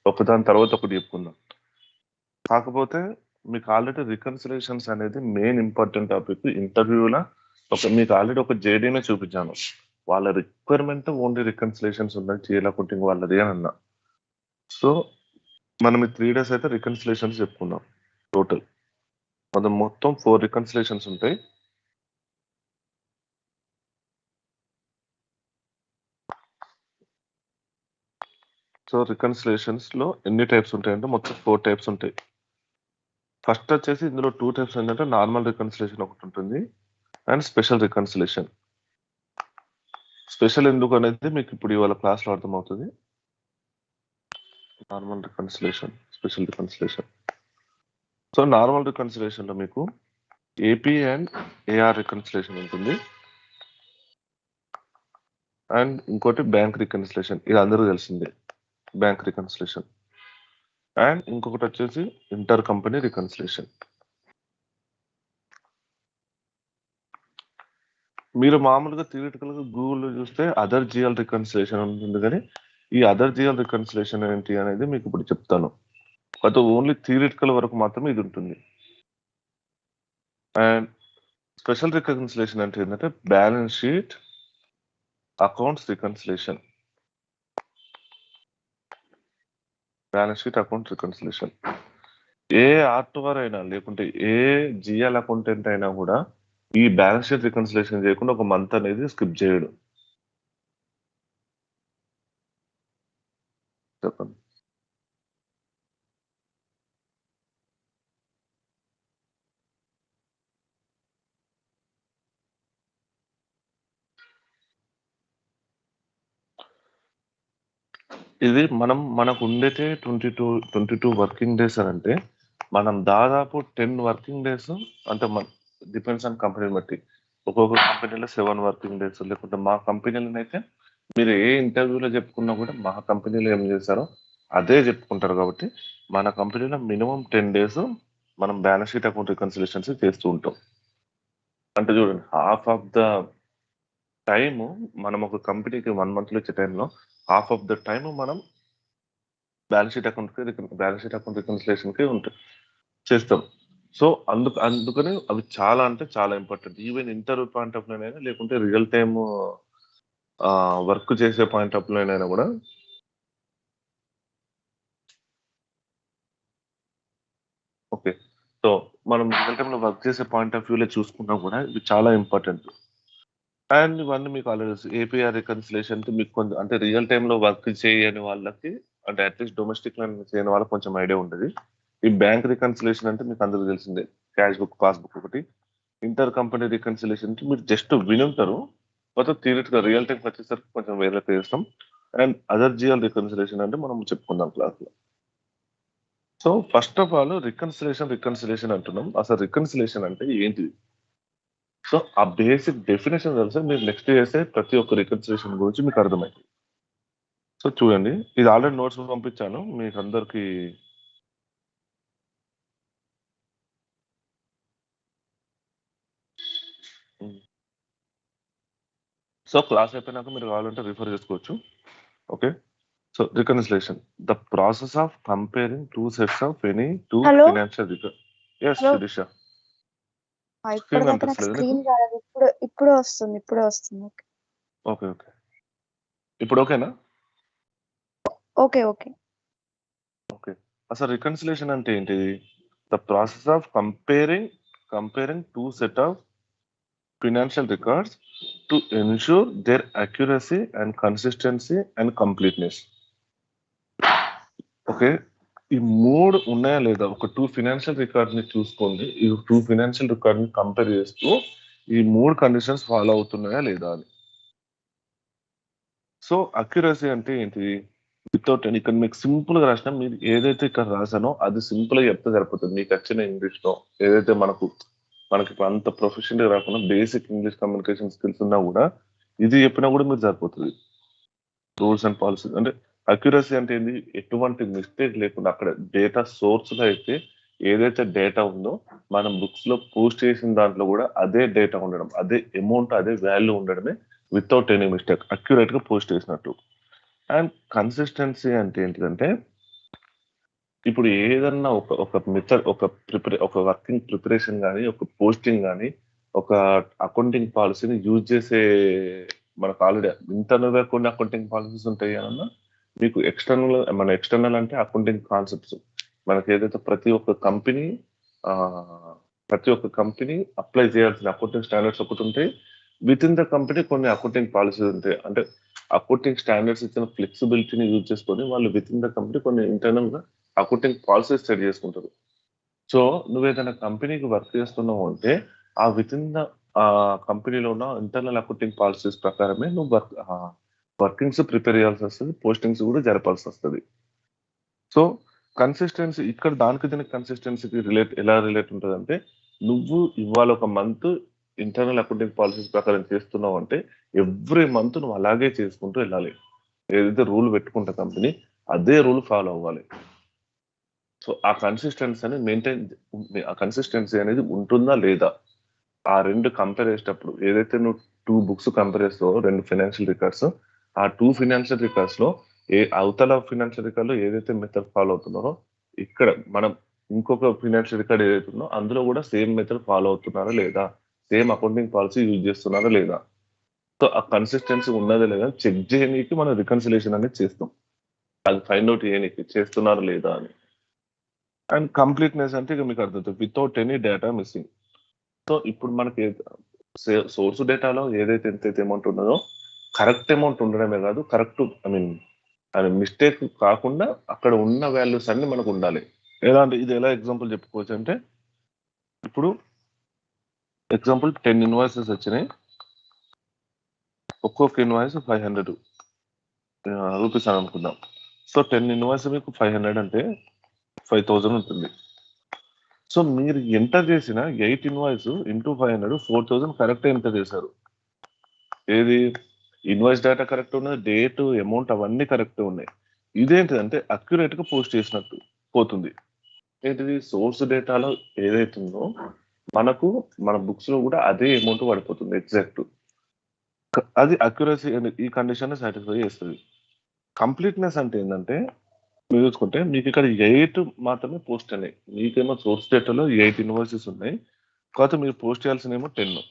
ఒకదాని తర్వాత ఒకటి చెప్పుకుందాం. కాకపోతే మీకు ఆల్రెడీ రికన్సిలేషన్స్ అనేది మెయిన్ ఇంపార్టెంట్ టాపిక్. ఇంటర్వ్యూలో మీకు ఆల్రెడీ ఒక జేడీనే చూపించాను. వాళ్ళ రిక్వైర్మెంట్ ఓన్లీ రికన్సిలేషన్స్ ఉన్నాయి, చేయల్ అకౌంటింగ్ వాళ్ళది అని అన్నా. సో మనం ఈ 3 days అయితే రికన్సిలేషన్స్ చెప్పుకుందాం. టోటల్ మనం మొత్తం 4 రికన్సిలేషన్స్ ఉంటాయి. సో రికన్సిలేషన్స్ లో ఎన్ని టైప్స్ ఉంటాయంటే మొత్తం 4 టైప్స్ ఉంటాయి. ఫస్ట్ వచ్చేసి ఇందులో 2 టైప్స్ ఏంటంటే నార్మల్ రికన్సిలేషన్ ఒకటి ఉంటుంది అండ్ స్పెషల్ రికన్సిలేషన్. స్పెషల్ ఎందుకు అనేది మీకు ఇప్పుడు ఇవాళ క్లాస్లో అర్థమవుతుంది. Normal reconciliation, special reconciliation. So normal reconciliation లో మీకు ఏపీ అండ్ ఏఆర్ రికన్సిలేషన్ ఉంటుంది అండ్ ఇంకోటి బ్యాంక్ రికన్సిలేషన్, ఇది అందరూ తెలిసిందే, బ్యాంక్ రికన్సిలేషన్. అండ్ ఇంకొకటి వచ్చేసి ఇంటర్ కంపెనీ రికన్సిలేషన్. మీరు మామూలుగా థియరిటికల్ గా గూగుల్లో చూస్తే అదర్ జిఎల్ రికన్సిలేషన్ ఉంటుంది, కానీ ఈ అదర్ జిఎల్ రికన్సిలేషన్ ఏంటి అనేది మీకు ఇప్పుడు చెప్తాను. అది ఓన్లీ థియరిటికల్ వరకు మాత్రమే ఇది ఉంటుంది. అండ్ స్పెషల్ రికన్సిలేషన్ అంటే ఏంటంటే balance sheet accounts reconciliation. Balance sheet account reconciliation ఏ ఆర్టివర్ అయినా లేకుంటే ఏ జిఎల్ అకౌంటెంట్ అయినా కూడా ఈ బ్యాలెన్స్ షీట్ రికన్సిలేషన్ చేయకుండా ఒక మంత్ అనేది స్కిప్ చేయడు. చెప్పండి. ఇది మనకు ఉండేదే 22 వర్కింగ్ డేస్ అని అంటే మనం దాదాపు 10 వర్కింగ్ డేస్ అంటే డిపెండ్స్ ఆన్ కంపెనీని బట్టి. ఒక్కొక్క కంపెనీలో 7 వర్కింగ్ డేస్, లేకుంటే మా కంపెనీలో అయితే మీరు ఏ ఇంటర్వ్యూలో చెప్పుకున్నా కూడా మా కంపెనీలో ఏం చేశారో అదే చెప్పుకుంటారు. కాబట్టి మన కంపెనీలో మినిమం 10 days మనం బ్యాలెన్స్ షీట్ అకౌంట్ రికన్సిలేషన్స్ చేస్తూ ఉంటాం. అంటే చూడండి, హాఫ్ ఆఫ్ ద టైమ్ మనం ఒక కంపెనీకి 1 month లో ఇచ్చే టైంలో హాఫ్ ఆఫ్ ద టైమ్ మనం బ్యాలెన్స్ షీట్ అకౌంట్ రికన్సిలేషన్ కి చేస్తాం. సో అందుకని అవి చాలా అంటే చాలా important. Even interview point of అయినా లేకుంటే రియల్ టైమ్ వర్క్ చేసే పాయింట్ ఆఫ్ అయినా కూడా ఓకే. సో మనం రియల్ టైమ్ లో వర్క్ చేసే పాయింట్ ఆఫ్ వ్యూలో చూసుకున్నా కూడా ఇవి చాలా ఇంపార్టెంట్. అండ్ ఇవన్నీ మీకు ఆల్రెడీ ఏపీఆర్ రికన్సిలేషన్ మీకు కొంచెం అంటే రియల్ టైమ్ లో వర్క్ చేయని వాళ్ళకి, అంటే అట్లీస్ట్ డొమెస్టిక్ లో చేయని వాళ్ళకి కొంచెం ఐడియా ఉంటుంది. ఈ బ్యాంక్ రికన్సిలేషన్ అంటే మీకు అందరికీ తెలిసిందే, క్యాష్ బుక్, పాస్బుక్ ఒకటి. ఇంటర్ కంపెనీ రికన్సిలేషన్ మీరు జస్ట్ వినుంటారు, మొత్తం థియరిటికల్ రియల్ టైం వచ్చేసరికి కొంచెం వేరే చేస్తాం. అండ్ అదర్ జిఎల్ రికన్సిలేషన్ అంటే మనం చెప్పుకుందాం క్లాస్ లో. So first of all reconciliation అంటున్నాం. అసలు రికన్సిలేషన్ అంటే ఏంటిది? సో ఆ బేసిక్ డెఫినేషన్ తెలిసే మీరు నెక్స్ట్ చేసే ప్రతి ఒక్క రికన్సిలేషన్ గురించి మీకు అర్థమైంది. సో చూడండి, ఇది ఆల్రెడీ నోట్స్ పంపించాను మీకు అందరికి. సో క్లాస్ అయిపోయినాక మీరు కావాలంటే రిఫర్ చేసుకోవచ్చు. Okay. So reconciliation, the process of comparing two sets of any two hello financial record. Yes hello Shirisha, screen ఇప్పటిదాకా నాకు కనిపిస్తలేదు నీకు? స్క్రీన్ రాలేదు. ఇప్పుడే వస్తుంది. ఓకే ఓకే, ఇప్పుడు ఓకేనా? Okay okay. ఓకే. అసలు రికన్సిలేషన్ అంటే ఏంటిది? The process of comparing two set of financial records to ensure their accuracy and consistency and completeness. Okay. ఈ 3 ఉన్నాయా లేదా? ఒక 2 ఫినాన్షియల్ రికార్డ్ ని చూసుకోండి. ఈ 2 ఫినాన్షియల్ రికార్డ్ ని కంపేర్ చేస్తూ ఈ 3 కండిషన్స్ ఫాలో అవుతున్నాయా లేదా అని. సో అక్యురసీ అంటే ఏంటి? వితౌట్ ఇక్కడ మీకు సింపుల్ గా రాసిన, మీరు ఏదైతే ఇక్కడ రాసానో అది సింపుల్ గా చెప్తే సరిపోతుంది. మీకు వచ్చిన ఇంగ్లీష్ లో ఏదైతే మనకి ఇప్పుడు అంత ప్రొఫెషనల్ రాకుండా బేసిక్ ఇంగ్లీష్ కమ్యూనికేషన్ స్కిల్స్ ఉన్నా కూడా ఇది చెప్పినా కూడా మీరు సరిపోతుంది. రూల్స్ అండ్ పాలసీస్ అంటే అక్యురసీ అంటే ఏంటి? ఎటువంటి మిస్టేక్ లేకుండా అక్కడ డేటా సోర్స్ లో అయితే ఏదైతే డేటా ఉందో మనం బుక్స్ లో పోస్ట్ చేసిన దాంట్లో కూడా అదే డేటా ఉండడం, అదే అమౌంట్, అదే వాల్యూ ఉండడమే వితౌట్ ఎనీ మిస్టేక్ అక్యురేట్ గా పోస్ట్ చేసినట్టు. అండ్ కన్సిస్టెన్సీ అంటే ఏంటిదంటే ఇప్పుడు ఏదన్నా ఒక మెథడ్ ఒక వర్కింగ్ ప్రిపరేషన్ కానీ ఒక పోస్టింగ్ కానీ ఒక అకౌంటింగ్ పాలసీని యూజ్ చేసే మనకు ఆల్రెడీ ఇంటర్నల్ గా కొన్ని అకౌంటింగ్ పాలసీస్ ఉంటాయి అన్న మీకు ఎక్స్టర్నల్ అంటే అకౌంటింగ్ కాన్సెప్ట్స్ మనకి ఏదైతే ప్రతి ఒక్క కంపెనీ అప్లై చేయాల్సిన అకౌంటింగ్ స్టాండర్డ్స్ ఒకటి ఉంటాయి. విత్ ఇన్ ద కంపెనీ కొన్ని అకౌంటింగ్ పాలసీస్ ఉంటాయి. అంటే అకౌంటింగ్ స్టాండర్డ్స్ ఇచ్చిన ఫ్లెక్సిబిలిటీని యూజ్ చేసుకొని వాళ్ళు విత్ ఇన్ ద కంపెనీ కొన్ని ఇంటర్నల్ గా అకౌంటింగ్ పాలసీస్ సెట్ చేసుకుంటారు. సో నువ్వు ఏదైనా కంపెనీకి వర్క్ చేస్తున్నావు అంటే ఆ విత్ ఇన్ ద కంపెనీలో ఉన్న ఇంటర్నల్ అకౌంటింగ్ పాలసీస్ ప్రకారమే నువ్వు వర్కింగ్స్ ప్రిపేర్ చేయాల్సి వస్తుంది, పోస్టింగ్స్ కూడా జరపాల్సి వస్తుంది. సో కన్సిస్టెన్సీ ఇక్కడ దీనికి కన్సిస్టెన్సీకి ఎలా రిలేట్ ఉంటుంది అంటే నువ్వు ఇవాళ ఒక మంత్ ఇంటర్నల్ అకౌంటింగ్ పాలసీస్ ప్రకారం చేస్తున్నావు అంటే ఎవ్రీ మంత్ నువ్వు అలాగే చేసుకుంటూ వెళ్ళాలి. ఏదైతే రూల్ పెట్టుకుంటా కంపెనీ అదే రూల్ ఫాలో అవ్వాలి. సో ఆ కన్సిస్టెన్సీ అనేది ఉంటుందా లేదా ఆ రెండు కంపేర్ చేసేటప్పుడు ఏదైతే నువ్వు 2 బుక్స్ కంపేర్ చేస్తావో 2 ఫైనాన్షియల్ రికార్డ్స్ ఆ 2 ఫైనాన్షియల్ రికార్డ్స్ లో అవతల ఫైనాన్షియల్ రికార్డ్ లో ఏదైతే మెథడ్ ఫాలో అవుతున్నారో ఇక్కడ మనం ఇంకొక ఫైనాన్షియల్ రికార్డ్ ఏదైతే ఉందో అందులో కూడా సేమ్ మెథడ్ ఫాలో అవుతున్నారా లేదా, సేమ్ అకౌంటింగ్ పాలసీ యూజ్ చేస్తున్నారా లేదా. సో ఆ కన్సిస్టెన్సీ ఉన్నదా లేదా చెక్ చేయడానికి మనం రికన్సిలేషన్ అనేది చేస్తాం. అది ఫైండ్ అవుట్ చేయడానికి చేస్తున్నారా లేదా అని. అండ్ కంప్లీట్నెస్ అంటే ఇక మీకు అర్థమవుతుంది without any data missing. So ఇప్పుడు మనకి సోర్స్ డేటాలో ఏదైతే ఎంతైతే అమౌంట్ ఉన్నదో కరెక్ట్ అమౌంట్ ఉండడమే కాదు, కరెక్ట్ అది మిస్టేక్ కాకుండా అక్కడ ఉన్న వాల్యూస్ అన్ని మనకు ఉండాలి. ఎలా అంటే ఇది ఎలా ఎగ్జాంపుల్ చెప్పుకోవచ్చు అంటే ఇప్పుడు ఎగ్జాంపుల్ 10 ఇన్వాయిసెస్ వచ్చినాయి, ఒక్కొక్క ఇన్వాయిస్ 500 రూపీస్ అని అనుకుందాం. సో 10 ఇన్వాయిస్ మీకు 500 అంటే 5000 ఉంటుంది. సో మీరు ఎంటర్ చేసిన 8 ఇన్వాయిస్ ఇంటూ 500 4000 కరెక్ట్ ఎంటర్ చేశారు. ఏది ఇన్వాయిస్ డేటా కరెక్ట్ ఉన్నది, డేట్ అమౌంట్ అవన్నీ కరెక్ట్ ఉన్నాయి. ఇదేంటిదంటే అక్యురేట్ గా పోస్ట్ చేసినట్టు పోతుంది. ఏంటిది సోర్స్ డేటాలో ఏదైతుందో మనకు మన బుక్స్ లో కూడా అదే అమౌంట్ పడిపోతుంది ఎగ్జాక్ట్. అది అక్యురసీ ఈ కండిషన్ సాటిస్ఫై చేస్తుంది. కంప్లీట్నెస్ అంటే ఏంటంటే మీరు చూసుకుంటే మీకు ఇక్కడ 8 మాత్రమే పోస్ట్ అయినాయి. మీకేమో సోర్స్ డేటాలో 8 ఇన్వాయిసెస్ ఉన్నాయి, కాకపోతే మీరు పోస్ట్ చేయాల్సిన ఏమో 10.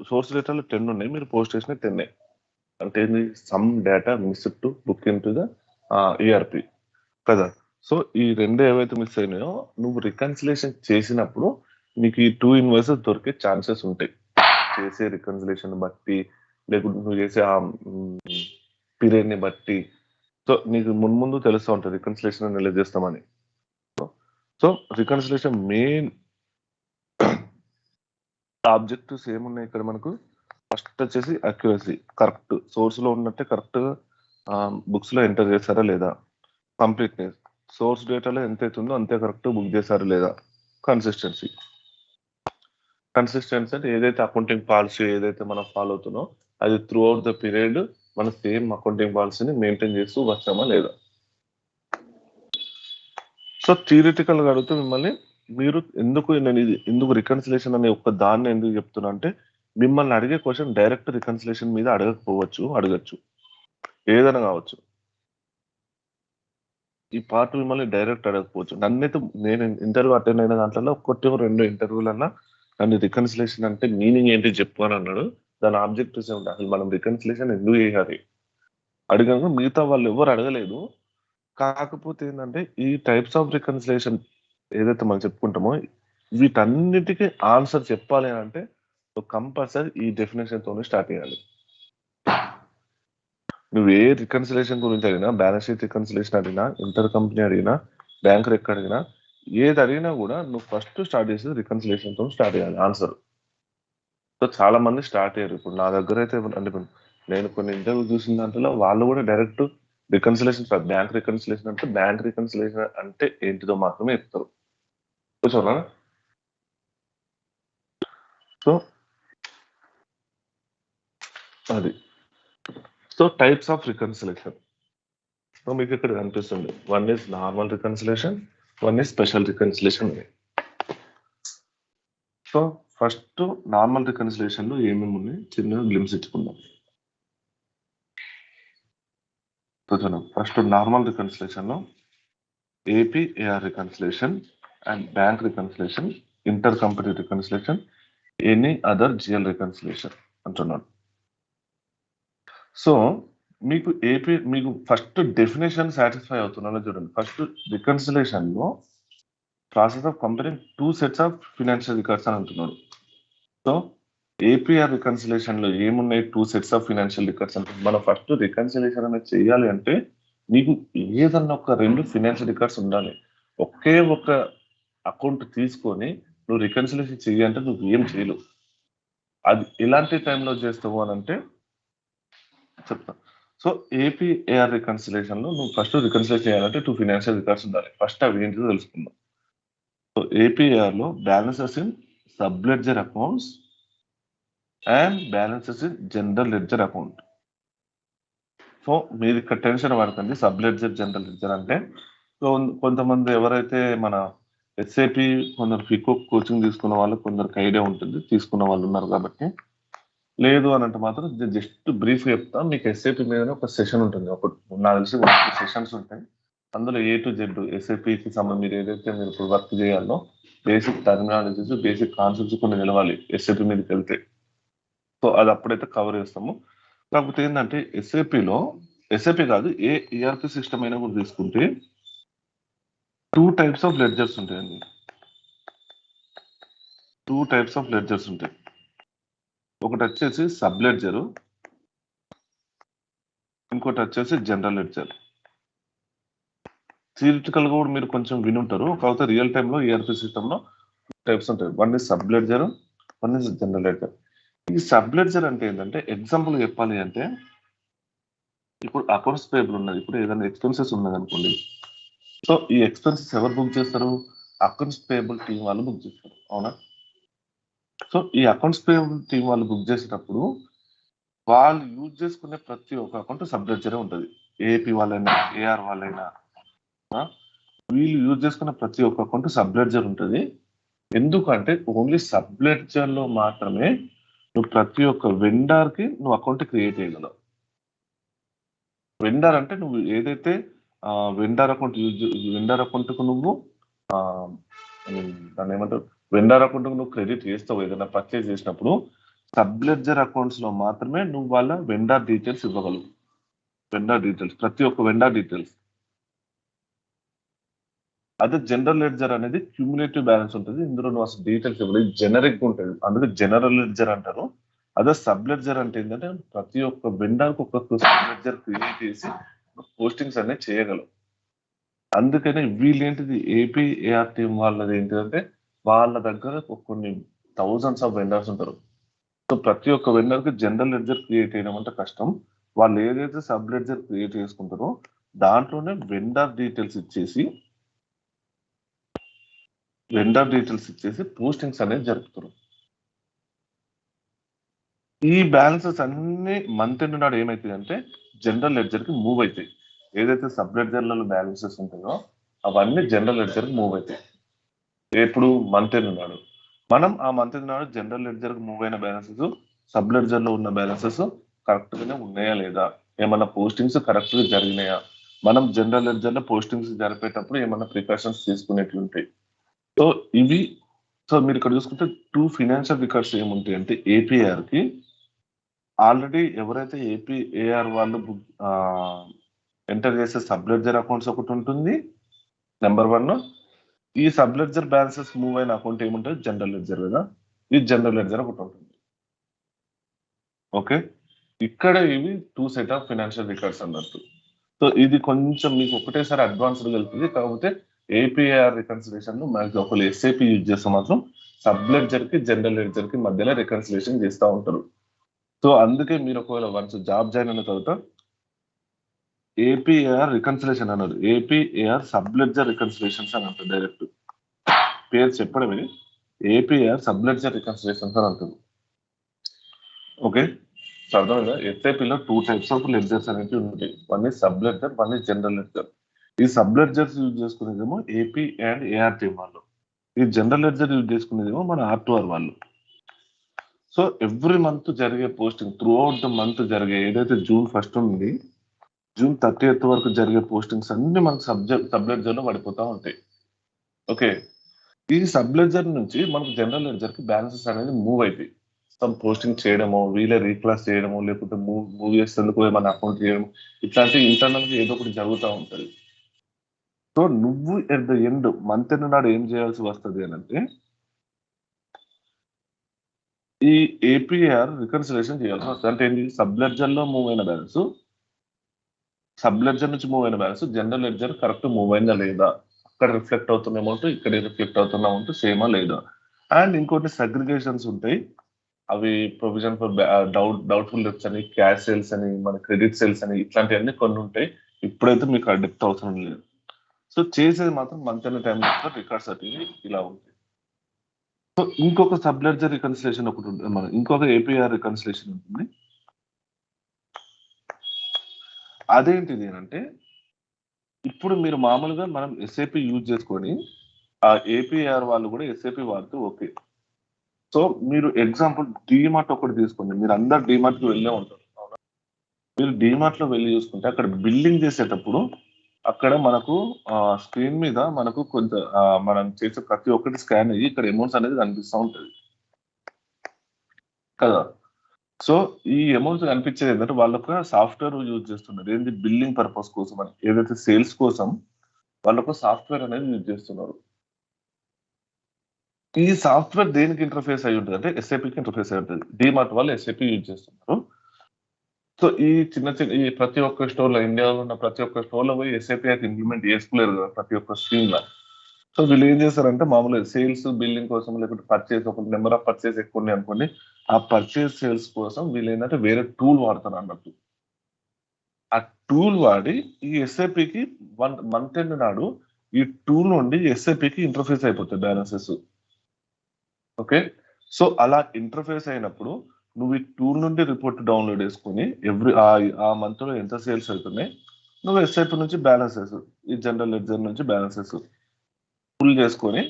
సోర్స్ డేటాలో 10 ఉన్నాయి, మీరు పోస్ట్ చేసిన 10. అంటే some data miss to book in to the ERP కదా. సో ఈ రెండు ఏవైతే మిస్ అయినాయో నువ్వు రికన్సిలేషన్ చేసినప్పుడు నీకు ఈ 2 ఇన్వాయిసెస్ దొరికే ఛాన్సెస్ ఉంటాయి. చేసే రికన్సిలేషన్ బట్టి లేకుంటే నువ్వు చేసే ఆ పీరియడ్ ని బట్టి. సో నీకు ముందు తెలుస్తూ ఉంటుంది రికన్సిలేషన్ ఎలా చేస్తామని. సో రికన్సిలేషన్ మెయిన్ ఆబ్జెక్టివ్స్ ఏమున్నాయి ఇక్కడ మనకు. ఫస్ట్ వచ్చేసి అక్యురసీ, కరెక్ట్ సోర్స్ లో ఉన్నట్టే కరెక్ట్ బుక్స్ లో ఎంటర్ చేశారా లేదా. కంప్లీట్నెస్, సోర్స్ డేటాలో ఎంత అవుతుందో అంతే కరెక్ట్ బుక్ చేశారా లేదా. కన్సిస్టెన్సీ అంటే ఏదైతే అకౌంటింగ్ పాలసీ ఏదైతే మనం ఫాలో అవుతున్నామో అది త్రూ అవుట్ ద పీరియడ్ మన సేమ్ అకౌంటింగ్ పాలసీని మెయింటైన్ చేస్తూ వచ్చామా లేదా. సో థియరిటికల్ గా అడిగితే మిమ్మల్ని మీరు ఎందుకు రికన్సిలేషన్ అనే ఒక దాన్ని ఎందుకు చెప్తున్నా అంటే మిమ్మల్ని అడిగే క్వశ్చన్ డైరెక్ట్ రికన్సిలేషన్ మీద అడగచ్చు ఏదైనా కావచ్చు. ఈ పార్ట్ మిమ్మల్ని డైరెక్ట్ అడగకపోవచ్చు. నన్నైతే నేను ఇంటర్వ్యూ అటెండ్ అయిన దాంట్లో 1-2 ఇంటర్వ్యూలన్నా నన్ను రికన్సిలేషన్ అంటే మీనింగ్ ఏంటి చెప్పు అని అన్నాడు. దాని ఆబ్జెక్టివ్స్ ఏమిటి, అసలు మనం రికన్సిలేషన్ ఎందుకు చేయాలి అడిగాక మిగతా వాళ్ళు ఎవరు అడగలేదు. కాకపోతే ఏంటంటే ఈ టైప్స్ ఆఫ్ రికన్సిలేషన్ ఏదైతే మనం చెప్పుకుంటామో వీటన్నిటికీ ఆన్సర్ చెప్పాలి అంటే కంపల్సరీ ఈ డెఫినేషన్ తోనే స్టార్ట్ చేయాలి. నువ్వు ఏ రికన్సిలేషన్ గురించి అడిగినా, బ్యాలెన్స్ షీట్ రికన్సిలేషన్ అడిగినా, ఇంటర్ కంపెనీ అడిగినా, బ్యాంక్ రెక్ అడిగినా, ఏది అడిగినా కూడా నువ్వు ఫస్ట్ స్టార్ట్ చేసేది రికన్సిలేషన్ తో స్టార్ట్ చేయాలి ఆన్సర్. సో చాలా మంది స్టార్ట్ అయ్యారు. ఇప్పుడు నా దగ్గర అయితే అంటే నేను కొన్ని ఇంటర్వ్యూ చూసిన దాంట్లో వాళ్ళు కూడా డైరెక్ట్ రికన్సిలేషన్, బ్యాంక్ రికన్సిలేషన్ అంటే ఏంటిదో మాత్రమే చెప్తారు. కూర్చోనా. సో అది so types of reconciliation. So మీకు ఇక్కడ కనిపిస్తుంది, 1 is normal reconciliation, 1 is special reconciliation. So first normal reconciliation లో ఏమేమి ఉన్నాయి చిన్నగా గ్లిమ్స్ ఇచ్చుకుందాం. ఫస్ట్ నార్మల్ రికన్సిలేషన్ లో AP AR reconciliation and bank reconciliation, inter company reconciliation, any other GL reconciliation అంటున్నాడు. సో మీకు మీకు ఫస్ట్ డెఫినేషన్ సాటిస్ఫై అవుతున్నారో చూడండి. ఫస్ట్ రికన్సిలేషన్ లో process of comparing 2 sets of financial records అని అంటున్నాడు. సో ఏపీఆర్ రికన్సిలేషన్ లో ఏమున్నాయి? 2 sets ఆఫ్ ఫినాన్షియల్ రికార్డ్స్ అంటే మనం ఫస్ట్ రికన్సిలేషన్ అనేది చేయాలి అంటే నీకు ఏదన్నా ఒక 2 ఫినాన్షియల్ రికార్డ్స్ ఉండాలి. ఒకే ఒక అకౌంట్ తీసుకొని నువ్వు రికన్సిలేషన్ చేయాలంటే నువ్వు ఏం చేయలేవు. అది ఎలాంటి టైంలో చేస్తావు అని అంటే చెప్తా. సో ఏపీఏఆర్ రికన్సిలేషన్ లో నువ్వు ఫస్ట్ రికన్సిలేషన్ చేయాలంటే 2 ఫినాన్షియల్ రికార్డ్స్ ఉండాలి. ఫస్ట్ అవి ఏంటిదో తెలుసుకుందాం. సో ఏపీఆర్ లో balances in sub ledger accounts and balances in general ledger account. So మీరు ఇక్కడ టెన్షన్ పడకండి. సబ్ లెడ్జర్ జనరల్ లెడ్జర్ అంటే కొంతమంది ఎవరైతే మన ఎస్ఏపి కొందరు ఫికో కోచింగ్ తీసుకున్న వాళ్ళు కొందరికి ఐడియా ఉంటుంది, తీసుకున్న వాళ్ళు ఉన్నారు కాబట్టి. లేదు అని అంటే మాత్రం జస్ట్ బ్రీఫ్ చెప్తా. మీకు ఎస్ఏపి మీద ఒక సెషన్ ఉంటుంది, నాకు తెలిసి 1 సెషన్స్ ఉంటాయి. అందులో A to Z ఎస్ఏపికి సంబంధించి మీరు ఏదైతే మీరు ఇప్పుడు వర్క్ చేయాలో బేసిక్ టర్మినాలజీస్, బేసిక్ కాన్సెప్ట్స్ కొన్ని నిలవాలి ఎస్ఏపి మీదకి వెళ్తే. సో అది అప్పుడైతే కవర్ చేస్తాము. కాకపోతే ఏంటంటే ఎస్ఏపి కాదు, ఏ ఈఆర్పి సిస్టమ్ అయినా కూడా తీసుకుంటే 2 types ఆఫ్ లెడ్జర్స్ ఉంటాయండి. 2 types ఆఫ్ లెడ్జర్స్ ఉంటాయి. ఒకటి వచ్చేసి సబ్ లెడ్జర్, ఇంకోటి వచ్చేసి జనరల్ లెడ్జర్. థియరిటికల్ గా కూడా మీరు కొంచెం వినుంటారు, కాకపోతే రియల్ టైమ్ లో ఈఆర్పి సిస్టమ్ లో టైప్స్ ఉంటాయి. 1 is sub ledger, 1 is general ledger. ఈ సబ్ లెడ్జర్ అంటే ఏంటంటే ఎగ్జాంపుల్ చెప్పాలి అంటే ఇప్పుడు అకౌంట్స్ పేబుల్ ఉన్నది, ఇప్పుడు ఏదైనా ఎక్స్పెన్సెస్ ఉన్నది అనుకోండి. సో ఈ ఎక్స్పెన్సెస్ ఎవరు బుక్ చేస్తారు? అకౌంట్స్ పేబుల్ టీం వాళ్ళు బుక్ చేస్తారు, అవునా? సో ఈ అకౌంట్స్ పేబుల్ టీం వాళ్ళు బుక్ చేసేటప్పుడు వాళ్ళు యూజ్ చేసుకునే ప్రతి ఒక్క అకౌంట్ సబ్ లెడ్జరే ఉంటుంది. ఏపీ వాళ్ళైనా ఏఆర్ వాళ్ళైనా వీళ్ళు యూజ్ చేసుకున్న ప్రతి ఒక్క అకౌంట్ సబ్ లెడ్జర్ ఉంటుంది. ఎందుకంటే ఓన్లీ సబ్ లెడ్జర్ లో మాత్రమే నువ్వు ప్రతి ఒక్క వెండర్ కి నువ్వు అకౌంట్ క్రియేట్ చేయగలవు. వెండర్ అంటే నువ్వు ఏదైతే వెండర్ అకౌంట్ కు నువ్వు దాన్ని ఏమంటారు, వెండర్ అకౌంట్ కు నువ్వు క్రెడిట్ చేస్తావు ఏదైనా పర్చేజ్ చేసినప్పుడు, సబ్ లెడ్జర్ అకౌంట్స్ లో మాత్రమే నువ్వు వాళ్ళ వెండర్ డీటెయిల్స్ ఇవ్వగలవు. వెండర్ డీటెయిల్స్, ప్రతి ఒక్క వెండర్ డీటెయిల్స్. అదే జనరల్ లెడ్జర్ అనేది క్యూములేటివ్ బ్యాలెన్స్ ఉంటుంది, ఇందులో నువ్వు అసలు డీటెయిల్స్ ఇవ్వలేదు, జనరిక్ గా ఉంటుంది, అందుకే జనరల్ లెడ్జర్ అంటారు. అదే సబ్ లెడ్జర్ అంటే ఏంటంటే ప్రతి ఒక్క వెండర్ కు ఒక్కొక్క సబ్ లెడ్జర్ క్రియేట్ చేసి పోస్టింగ్స్ అనేది చేయగలవు. అందుకనే వీళ్ళేంటిది ఏపీఏఆర్ టీం వాళ్ళది ఏంటిదంటే వాళ్ళ దగ్గర కొన్ని థౌజండ్స్ ఆఫ్ వెండర్స్ ఉంటారు. సో ప్రతి ఒక్క వెండర్ కి జనరల్ లెడ్జర్ క్రియేట్ చేయడం అంటే కష్టం. వాళ్ళు ఏదైతే సబ్ లెడ్జర్ క్రియేట్ చేసుకుంటారో దాంట్లోనే వెండర్ డీటెయిల్స్ ఇచ్చేసి పోస్టింగ్స్ అనేది జరుపుతారు. ఈ బ్యాలెన్సెస్ అన్ని మంత్ ఎండ్ నాడు ఏమవుతాయి అంటే జనరల్ లెడ్జర్ కి మూవ్ అవుతాయి. ఏదైతే సబ్ లెడ్జర్లలో బ్యాలెన్సెస్ ఉంటాయో అవన్నీ జనరల్ లెడ్జర్ కి మూవ్ అవుతాయి. ఎప్పుడు మంత్ ఎండ్ నాడు మనం ఆ మంత్ ఎండ్ నాడు జనరల్ లెడ్జర్ కి మూవ్ అయిన బ్యాలెన్సెస్, సబ్ లెడ్జర్ లో ఉన్న బ్యాలెన్సెస్ కరెక్ట్ గానే ఉన్నాయా లేదా, ఏమన్నా పోస్టింగ్స్ కరెక్ట్ గా జరిగినాయా, మనం జనరల్ లెడ్జర్ లో పోస్టింగ్స్ జరిపేటప్పుడు ఏమన్నా ప్రికాషన్స్ తీసుకునేట్లు ఉంటాయి. సో ఇవి, సో మీరు ఇక్కడ చూసుకుంటే 2 ఫినాన్షియల్ రికార్డ్స్ ఏముంటాయి అంటే ఏపీఆర్ కి ఆల్రెడీ ఎవరైతే ఏపీఏఆర్ వాళ్ళు ఎంటర్ చేసే సబ్ లెడ్జర్ అకౌంట్స్ ఒకటి ఉంటుంది నెంబర్ 1. ఈ సబ్ లెడ్జర్ బ్యాలెన్సెస్ మూవ్ అయిన అకౌంట్ ఏముంటుంది? జనరల్ లెడ్జర్ కదా, ఈ జనరల్ లెడ్జర్ ఒకటి ఉంటుంది. ఓకే, ఇక్కడ ఇవి 2 set ఆఫ్ ఫినాన్షియల్ రికార్డ్స్ అన్నట్టు. సో ఇది కొంచెం మీకు ఒకటేసారి అడ్వాన్స్డ్ వెళ్తుంది, కాకపోతే ఏపీఆర్ రికన్సిలేషన్ లో మనకి ఒకళ్ళు ఎస్ఏపి యూజ్ చేస్తే మాత్రం సబ్ లెడ్జర్ కి జనరల్ లెడ్జర్ కి మధ్యలో రికన్సిలేషన్ చేస్తూ ఉంటారు. సో అందుకే మీరు ఒకవేళ వన్స్ జాబ్ జాయిన్ అయిన తర్వాత ఏపీఆర్ రికన్సిలేషన్ అన్నారు, ఏపీఆర్ సబ్ లెడ్జర్ రికన్సిలేషన్స్ అని అంటారు. డైరెక్ట్ పేరు చెప్పడమే ఏపీఆర్ సబ్ లెడ్జర్ రికన్సిలేషన్స్ అని అంటుంది. ఓకే, సో అర్థమైందా? ఎస్ఐపిలో 2 types ఆఫ్ లెడ్జర్స్ అనేవి ఉంటాయి. 1 is sub ledger, 1 is general ledger. ఈ సబ్ లెడ్జర్స్ యూజ్ చేసుకునేదేమో ఏపీ అండ్ ఏఆర్ టీం వాళ్ళు, ఈ జనరల్ లెడ్జర్ యూజ్ చేసుకునేదేమో మన R2R వాళ్ళు. సో ఎవ్రీ మంత్ జరిగే posting throughout the month జరిగే ఏదైతే June 1st ఉంది జూన్ 30th వరకు జరిగే పోస్టింగ్స్ అన్ని మనకు సబ్ లెడ్జర్ లో పడిపోతా ఉంటాయి. ఓకే, ఈ సబ్ లెడ్జర్ నుంచి మనకు జనరల్ లెడ్జర్ కి బ్యాలెన్సెస్ అనేది మూవ్ అవుతాయి. సమ్ పోస్టింగ్ చేయడము, వీళ్ళే రీక్లాస్ చేయడము, లేకపోతే మూవ్ చేసేందుకు ఏమైనా అకౌంట్ చేయడం, ఇట్లాంటి ఇంటర్నల్ గా ఏదో ఒకటి జరుగుతూ ఉంటుంది. సో నువ్వు at the end month end నాడు ఏం చేయాల్సి వస్తుంది అని అంటే ఈ ఏపీఆర్ రికన్సిలేషన్ చేయాల్సి వస్తుంది. అంటే ఏంటి, సబ్ లెడ్జర్ లో మూవ్ అయిన బ్యాలెన్స్, సబ్ లెడ్జర్ నుంచి మూవ్ అయిన balance general ledger correct move అయిందా లేదా, అక్కడ రిఫ్లెక్ట్ అవుతున్న అమౌంట్ ఇక్కడ రిఫ్లెక్ట్ అవుతున్న అమౌంట్ సేమా లేదా. అండ్ ఇంకోటి సగ్రిగేషన్స్ ఉంటాయి, అవి ప్రొవిజన్ ఫర్ డౌట్ఫుల్ డెప్స్ అని, క్యాష్ సేల్స్ అని, మన క్రెడిట్ సేల్స్ అని, ఇట్లాంటివన్నీ కొన్ని ఉంటాయి. ఇప్పుడైతే మీకు ఆ డెప్త్ అవసరం లేదు. సో చేసేది మాత్రం మంత్ అనే టైం రికార్డ్స్ అనేవి ఇలా ఉంటాయి. సో ఇంకొక సబ్ లెడ్జర్ రికన్సిలేషన్ ఒకటి ఉంటుంది, మన ఇంకొక ఏపీఆర్ రికన్సిలేషన్ ఉంటుంది. అదేంటిది అంటే ఇప్పుడు మీరు మామూలుగా మనం ఎస్ఏపి యూజ్ చేసుకొని ఆ ఏపీఆర్ వాళ్ళు కూడా ఎస్ఏపి వాడుతూ ఓకే. సో మీరు ఎగ్జాంపుల్ డిమార్ట్ ఒకటి తీసుకోండి, మీరు అందరు డిమార్ట్ కి వెళ్ళే ఉంటారు. అవునా? మీరు డిమార్ట్ లో వెళ్ళి చూసుకుంటే అక్కడ బిల్లింగ్ చేసేటప్పుడు అక్కడ మనకు స్క్రీన్ మీద మనకు కొంత మనం చేసే ప్రతి ఒక్కటి స్కాన్ అయ్యి ఇక్కడ అమౌంట్స్ అనేది కనిపిస్తూ ఉంటుంది కదా. సో ఈ అమౌంట్స్ కనిపించేది ఏంటంటే వాళ్ళు ఒక సాఫ్ట్వేర్ యూజ్ చేస్తున్నారు, ఏంటి బిల్లింగ్ పర్పస్ కోసం అని, ఏదైతే సేల్స్ కోసం వాళ్ళకు సాఫ్ట్వేర్ అనేది యూజ్ చేస్తున్నారు. ఈ సాఫ్ట్వేర్ దేనికి ఇంటర్ఫేస్ అయి ఉంటుంది అంటే ఎస్ఏపికి ఇంటర్ఫేస్ అయి ఉంటుంది. డిమార్ట్ వాళ్ళు ఎస్ఏపి యూజ్ చేస్తున్నారు. సో ఈ ఈ ప్రతి ఒక్క స్టోర్ లో, ఇండియాలో ఉన్న ప్రతి ఒక్క స్టోర్ లో పోయి ఎస్ఏపి అయితే ఇంప్లిమెంట్ చేసుకోలేరు కదా ప్రతి ఒక్క స్కీమ్ లో. సో వీళ్ళు ఏం చేస్తారంటే మామూలుగా సేల్స్ బిల్లింగ్ కోసం, లేకపోతే పర్చేస్, ఒక నెంబర్ ఆఫ్ పర్చేస్ ఎక్కువ ఉన్నాయి అనుకోండి, ఆ పర్చేస్ సేల్స్ కోసం వీళ్ళు ఏంటంటే వేరే టూల్ వాడతారు అన్నట్టు. ఆ టూల్ వాడి ఈ ఎస్ఏపికి మంత్ ఎండ్ నాడు ఈ టూల్ నుండి ఎస్ఏపికి ఇంటర్ఫేస్ అయిపోతాయి బ్యాలెన్సెస్. ఓకే, సో అలా ఇంటర్ఫేస్ అయినప్పుడు నువ్వు ఈ టూల్ నుండి రిపోర్ట్ డౌన్లోడ్ చేసుకుని ఆ మంత్ లో ఎంత సేల్స్ అవుతున్నాయి, నువ్వు ఎస్ఐపి నుంచి బ్యాలెన్సెస్, ఈ జనరల్ లెడ్జర్ నుంచి బ్యాలెన్సెస్ ఫుల్ చేసుకొని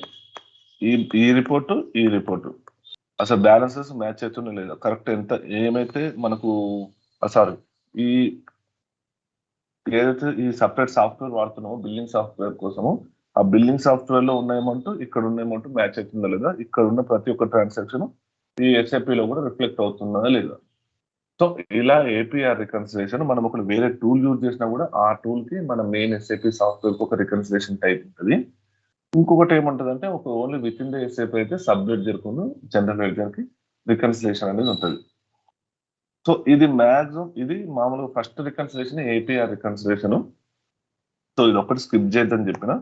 ఈ రిపోర్టు అసలు బ్యాలెన్సెస్ మ్యాచ్ అవుతున్నా లేదా, కరెక్ట్ ఎంత ఏమైతే మనకు సారీ ఈ ఏదైతే ఈ సపరేట్ సాఫ్ట్వేర్ వాడుతున్నామో బిల్లింగ్ సాఫ్ట్వేర్ కోసము, ఆ బిల్లింగ్ సాఫ్ట్వేర్ లో ఉన్న అమౌంట్ ఇక్కడ ఉన్న అమౌంట్ మ్యాచ్ అవుతుందా లేదా, ఇక్కడ ఉన్న ప్రతి ఒక్క ట్రాన్సాక్షన్ ఈ ఎస్ఐపి లో కూడా రిఫ్లెక్ట్ అవుతుందా లేదా. సో ఇలా ఏపీఆర్ రికన్సిలేషన్ మనం ఒక వేరే టూల్ యూజ్ చేసినా కూడా ఆ టూల్ కి మన మెయిన్ ఎస్ఐపి సాఫ్ట్వేర్ ఒక రికన్సిలేషన్ టైప్ ఉంటుంది. ఇంకొకటి ఏమంటది అంటే ఒక only with in the SIP అయితే సబ్ లెడ్జర్ కు జనరల్ లెడ్జర్ కి రికన్సిలేషన్ అనేది ఉంటుంది. సో ఇది మ్యాక్సిమం, ఇది మామూలుగా first reconciliation APR reconciliation. So ఇది ఒకటి స్కిప్ చేయొద్దని చెప్పిన,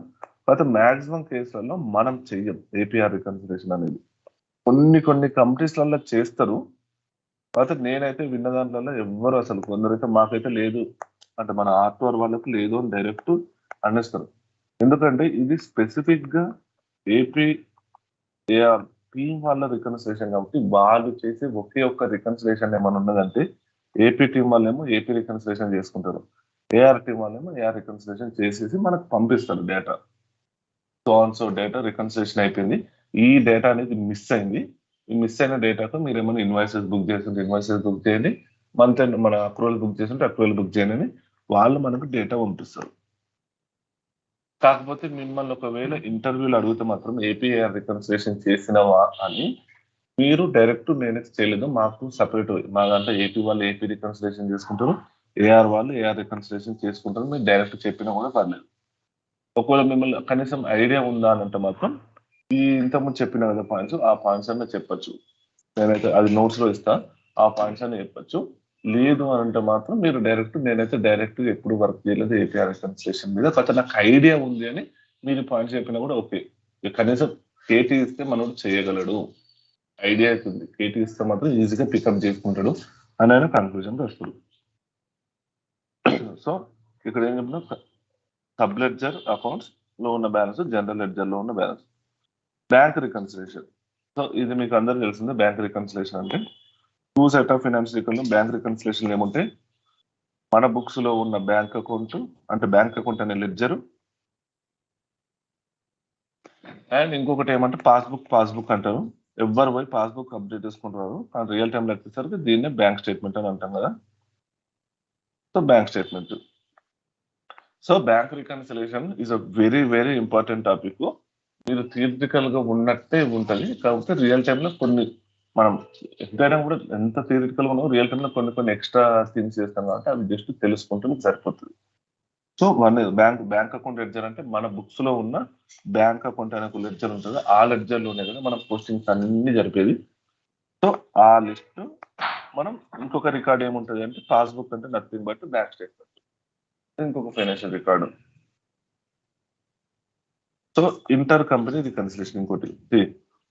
కాకపోతే మ్యాక్సిమం కేసులలో మనం చెయ్యం ఏపీఆర్ రికన్సిలేషన్ అనేది. కొన్ని కంపెనీస్లలో చేస్తారు, కాకపోతే నేనైతే విన్న దాంట్లో ఎవ్వరు అసలు కొందరైతే మాకైతే లేదు అంటే మన ఆర్ట్వర్ వాళ్ళకి లేదు అని డైరెక్ట్ అనేస్తారు. ఎందుకంటే ఇది స్పెసిఫిక్ గా ఏపీఆర్ టీం వాళ్ళ రికన్సిలేషన్ కాబట్టి వాళ్ళు చేసే ఒకే ఒక్క రికన్సిలేషన్ ఏమైనా ఉన్నదంటే ఏపీ టీం వాళ్ళేమో ఏపీ రికన్సిలేషన్ చేసుకుంటారు, ఏఆర్ టీం వాళ్ళేమో ఏఆర్ రికన్సిలేషన్ చేసేసి మనకు పంపిస్తారు డేటా. సో డేటా రికన్సిలేషన్ అయిపోయింది, ఈ డేటా అనేది మిస్ అయింది, ఈ మిస్ అయిన డేటాతో మీరు ఏమైనా ఇన్వాయిసెస్ బుక్ చేస్తుంటే ఇన్వాయిసెస్ బుక్ చేయండి, మంత్ ఎండ్ మన అక్రూవల్ బుక్ చేస్తుంటే అక్రూవల్ బుక్ చేయండి అని వాళ్ళు మనకు డేటా పంపిస్తారు. కాకపోతే మిమ్మల్ని ఒకవేళ ఇంటర్వ్యూలు అడిగితే మాత్రం ఏపీఆర్ రికన్సిలేషన్ చేసినవా అని మీరు డైరెక్ట్ నేనైతే చేయలేదు, మాకు సపరేట్ మా దాంట్లో ఏపీ వాళ్ళు ఏపీ రికన్సిలేషన్ చేసుకుంటారు, ఏఆర్ వాళ్ళు ఏఆర్ రికన్సిలేషన్ చేసుకుంటారు, మీరు డైరెక్ట్ చెప్పినా కూడా పర్లేదు. ఒకవేళ మిమ్మల్ని కనీసం ఐడియా ఉందా అని అంటే మాత్రం ఈ ఇంతకుముందు చెప్పిన కదా పాయింట్స్, ఆ పాయింట్స్ అన్న చెప్పచ్చు, నేనైతే అది నోట్స్ లో ఇస్తా, ఆ పాయింట్స్ అన్న చెప్పచ్చు. లేదు అని అంటే మాత్రం మీరు నేనైతే డైరెక్ట్ ఎప్పుడు వర్క్ చేయలేదు ఏపీఆర్ రికన్సిలేషన్ మీద, కాకపోతే నాకు ఐడియా ఉంది అని మీరు పాయింట్స్ చెప్పినా కూడా ఓకే. కనీసం కేటీ ఇస్తే మనోడు చేయగలడు, ఐడియా అవుతుంది, కేటీ ఇస్తే మాత్రం ఈజీగా పికప్ చేసుకుంటాడు అని ఆయన కన్క్లూజన్ వస్తుంది. సో ఇక్కడ ఏం చెప్పినా సబ్ లెడ్జర్ అకౌంట్స్ లో ఉన్న బ్యాలెన్స్, జనరల్ లెడ్జర్ లో ఉన్న బ్యాలెన్స్, బ్యాంక్ రికన్సిలేషన్. సో ఇది మీకు అందరికి తెలిసిందే, బ్యాంక్ రికన్సిలేషన్ అంటే two set of finance recall bank reconciliation ఏముంటే మన బుక్స్ లో ఉన్న బ్యాంక్ అకౌంట్ అంటే బ్యాంక్ అకౌంట్ అనే లెడ్జర్, అండ్ ఇంకొకటి ఏమంటే పాస్బుక్ అంటారు. ఎవ్వరు పోయి పాస్బుక్ అప్డేట్ చేసుకుంటారు, కానీ రియల్ టైం లెక్కేసరికి దీన్నే బ్యాంక్ స్టేట్మెంట్ అని అంటాం కదా. So bank statement so bank reconciliation is a very very important topic. మీరు థియరిటికల్ గా ఉన్నట్టే ఉంటుంది, కాకపోతే రియల్ టైమ్ లో కొన్ని మనం ఎంతైనా కూడా ఎంత థియరిటికల్ గా ఉన్నా రియల్ టైమ్ లో కొన్ని ఎక్స్ట్రా థింగ్స్ చేస్తాం కాబట్టి అవి జస్ట్ తెలుసుకుంటే మీకు సరిపోతుంది. So one bank account ledger అంటే మన బుక్స్ లో ఉన్న బ్యాంక్ అకౌంట్ అనే ఒక లెడ్జర్ ఉంటుంది. ఆ లెడ్జర్ లోనే కదా మనం పోస్టింగ్స్ అన్ని జరిపేది. సో ఆ లిస్ట్ మనం ఇంకొక రికార్డ్ ఏముంటుంది అంటే పాస్బుక్ అంటే నథింగ్ బట్ బ్యాంక్ స్టేట్మెంట్, ఇంకొక financial record. So inter company reconciliation ఇంకోటి,